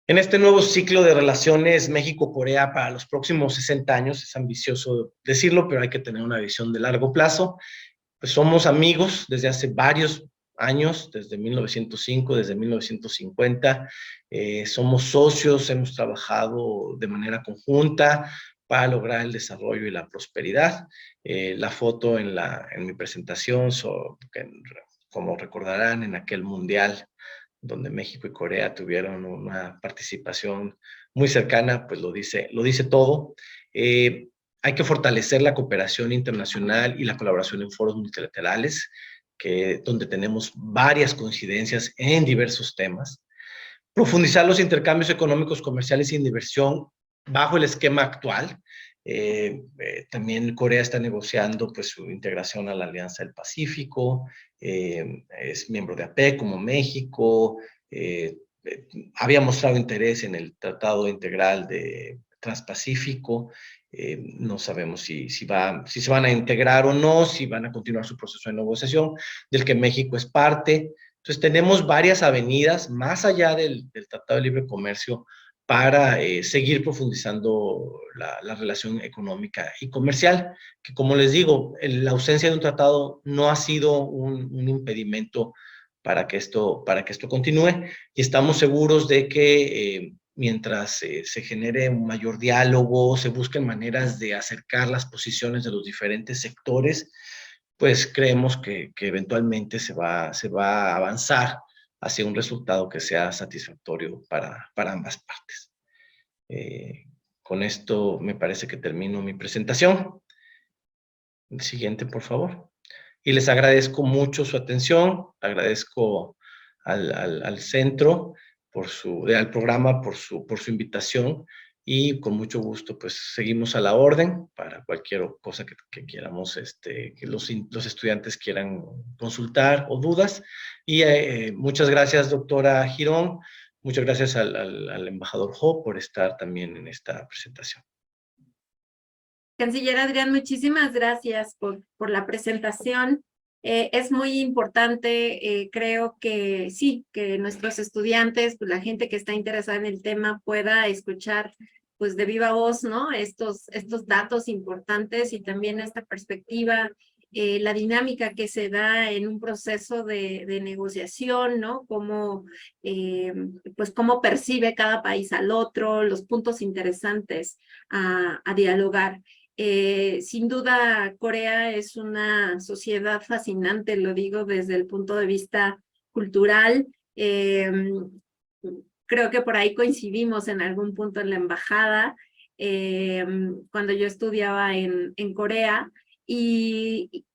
En este nuevo ciclo de relaciones México-Corea para los próximos 60 años, es ambicioso decirlo, pero hay que tener una visión de largo plazo. Pues somos amigos desde hace varios años, desde 1905, desde 1950. Somos socios, hemos trabajado de manera conjunta para lograr el desarrollo y la prosperidad. La foto en mi presentación, como recordarán, en aquel mundial donde México y Corea tuvieron una participación muy cercana, pues lo dice todo. Hay que fortalecer la cooperación internacional y la colaboración en foros multilaterales, donde tenemos varias coincidencias en diversos temas. Profundizar los intercambios económicos, comerciales y de inversión bajo el esquema actual. También Corea está negociando pues, su integración a la Alianza del Pacífico, es miembro de APEC como México, había mostrado interés en el Tratado Integral de Transpacífico. No sabemos si se van a integrar o no, si van a continuar su proceso de negociación, del que México es parte. Entonces tenemos varias avenidas más allá del Tratado de Libre Comercio para seguir profundizando la relación económica y comercial, que como les digo, la ausencia de un tratado no ha sido un impedimento para que esto continúe, y estamos seguros de que mientras se genere un mayor diálogo, se busquen maneras de acercar las posiciones de los diferentes sectores, pues creemos que eventualmente se va a avanzar hacia un resultado que sea satisfactorio para ambas partes. Con esto me parece que termino mi presentación. El siguiente, por favor. Y les agradezco mucho su atención, agradezco al centro, al programa por su invitación, y con mucho gusto pues seguimos a la orden para cualquier cosa que queramos, que los estudiantes quieran consultar o dudas. Y muchas gracias, doctora Girón, muchas gracias al embajador Ho por estar también en esta presentación. Canciller Adrián, muchísimas gracias por la presentación. Es muy importante, creo que sí, que nuestros estudiantes, pues la gente que está interesada en el tema pueda escuchar pues de viva voz, ¿no? Estos datos importantes y también esta perspectiva la dinámica que se da en un proceso de negociación, ¿no? Pues cómo percibe cada país al otro, los puntos interesantes a dialogar. Sin duda, Corea es una sociedad fascinante, lo digo desde el punto de vista cultural. Creo que por ahí coincidimos en algún punto en la embajada, cuando yo estudiaba en Corea, y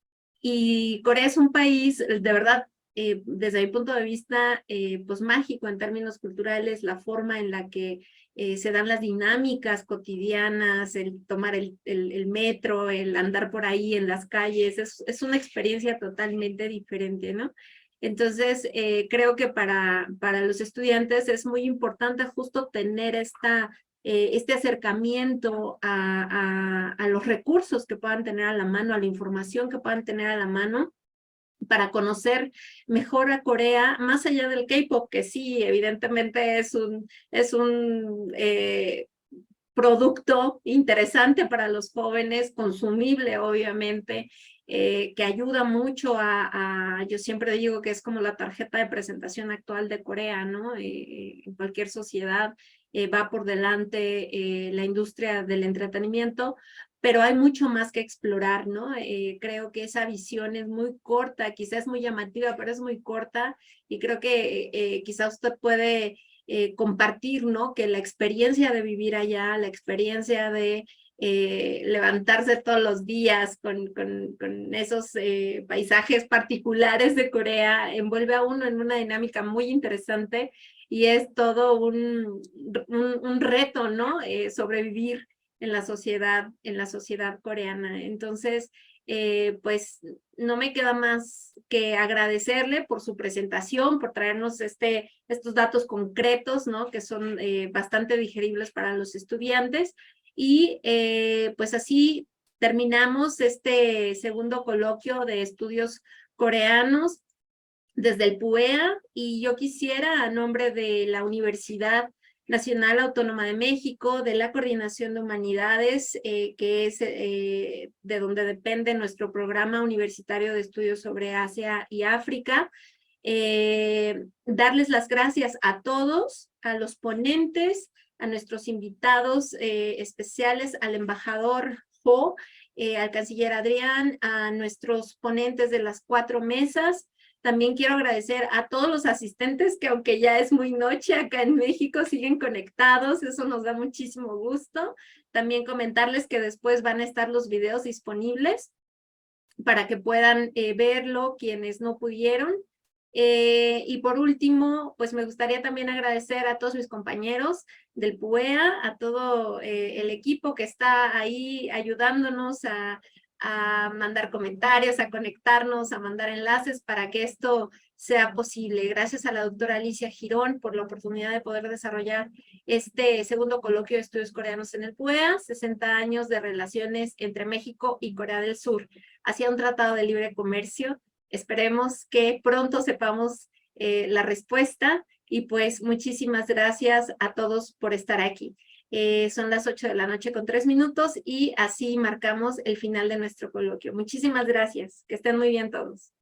Corea es un país, de verdad, desde mi punto de vista, pues mágico en términos culturales, la forma en la que se dan las dinámicas cotidianas, el tomar el metro, el andar por ahí en las calles, es una experiencia totalmente diferente, ¿no? Entonces, creo que para los estudiantes es muy importante justo tener este acercamiento a los recursos que puedan tener a la mano, a la información que puedan tener a la mano, para conocer mejor a Corea, más allá del K-pop, que sí, evidentemente es un producto interesante para los jóvenes, consumible obviamente, que ayuda mucho yo siempre digo que es como la tarjeta de presentación actual de Corea, ¿no? En cualquier sociedad va por delante la industria del entretenimiento, pero hay mucho más que explorar, ¿no? Creo que esa visión es muy corta, quizás muy llamativa, pero es muy corta, y creo que quizás usted puede compartir, ¿no? Que la experiencia de vivir allá, la experiencia de levantarse todos los días con esos paisajes particulares de Corea, envuelve a uno en una dinámica muy interesante, y es todo un reto, ¿no? Sobrevivir en la sociedad coreana. Entonces, pues no me queda más que agradecerle por su presentación, por traernos estos datos concretos, ¿no? Que son bastante digeribles para los estudiantes. Y pues así terminamos este segundo coloquio de estudios coreanos desde el PUEA, y yo quisiera, a nombre de la Universidad Nacional Autónoma de México, de la Coordinación de Humanidades, que es de donde depende nuestro programa universitario de estudios sobre Asia y África, darles las gracias a todos, a los ponentes, a nuestros invitados especiales, al embajador Ho, al canciller Adrián, a nuestros ponentes de las 4 mesas. También quiero agradecer a todos los asistentes que, aunque ya es muy noche acá en México, siguen conectados. Eso nos da muchísimo gusto. También comentarles que después van a estar los videos disponibles para que puedan verlo quienes no pudieron. Y por último, pues me gustaría también agradecer a todos mis compañeros del PUEA, a todo el equipo que está ahí ayudándonos a mandar comentarios, a conectarnos, a mandar enlaces para que esto sea posible. Gracias a la doctora Alicia Girón por la oportunidad de poder desarrollar este segundo coloquio de estudios coreanos en el PUEA, 60 años de relaciones entre México y Corea del Sur, hacia un tratado de libre comercio. Esperemos que pronto sepamos la respuesta, y pues muchísimas gracias a todos por estar aquí. Son las 8 de la noche con 3 minutos y así marcamos el final de nuestro coloquio. Muchísimas gracias. Que estén muy bien todos.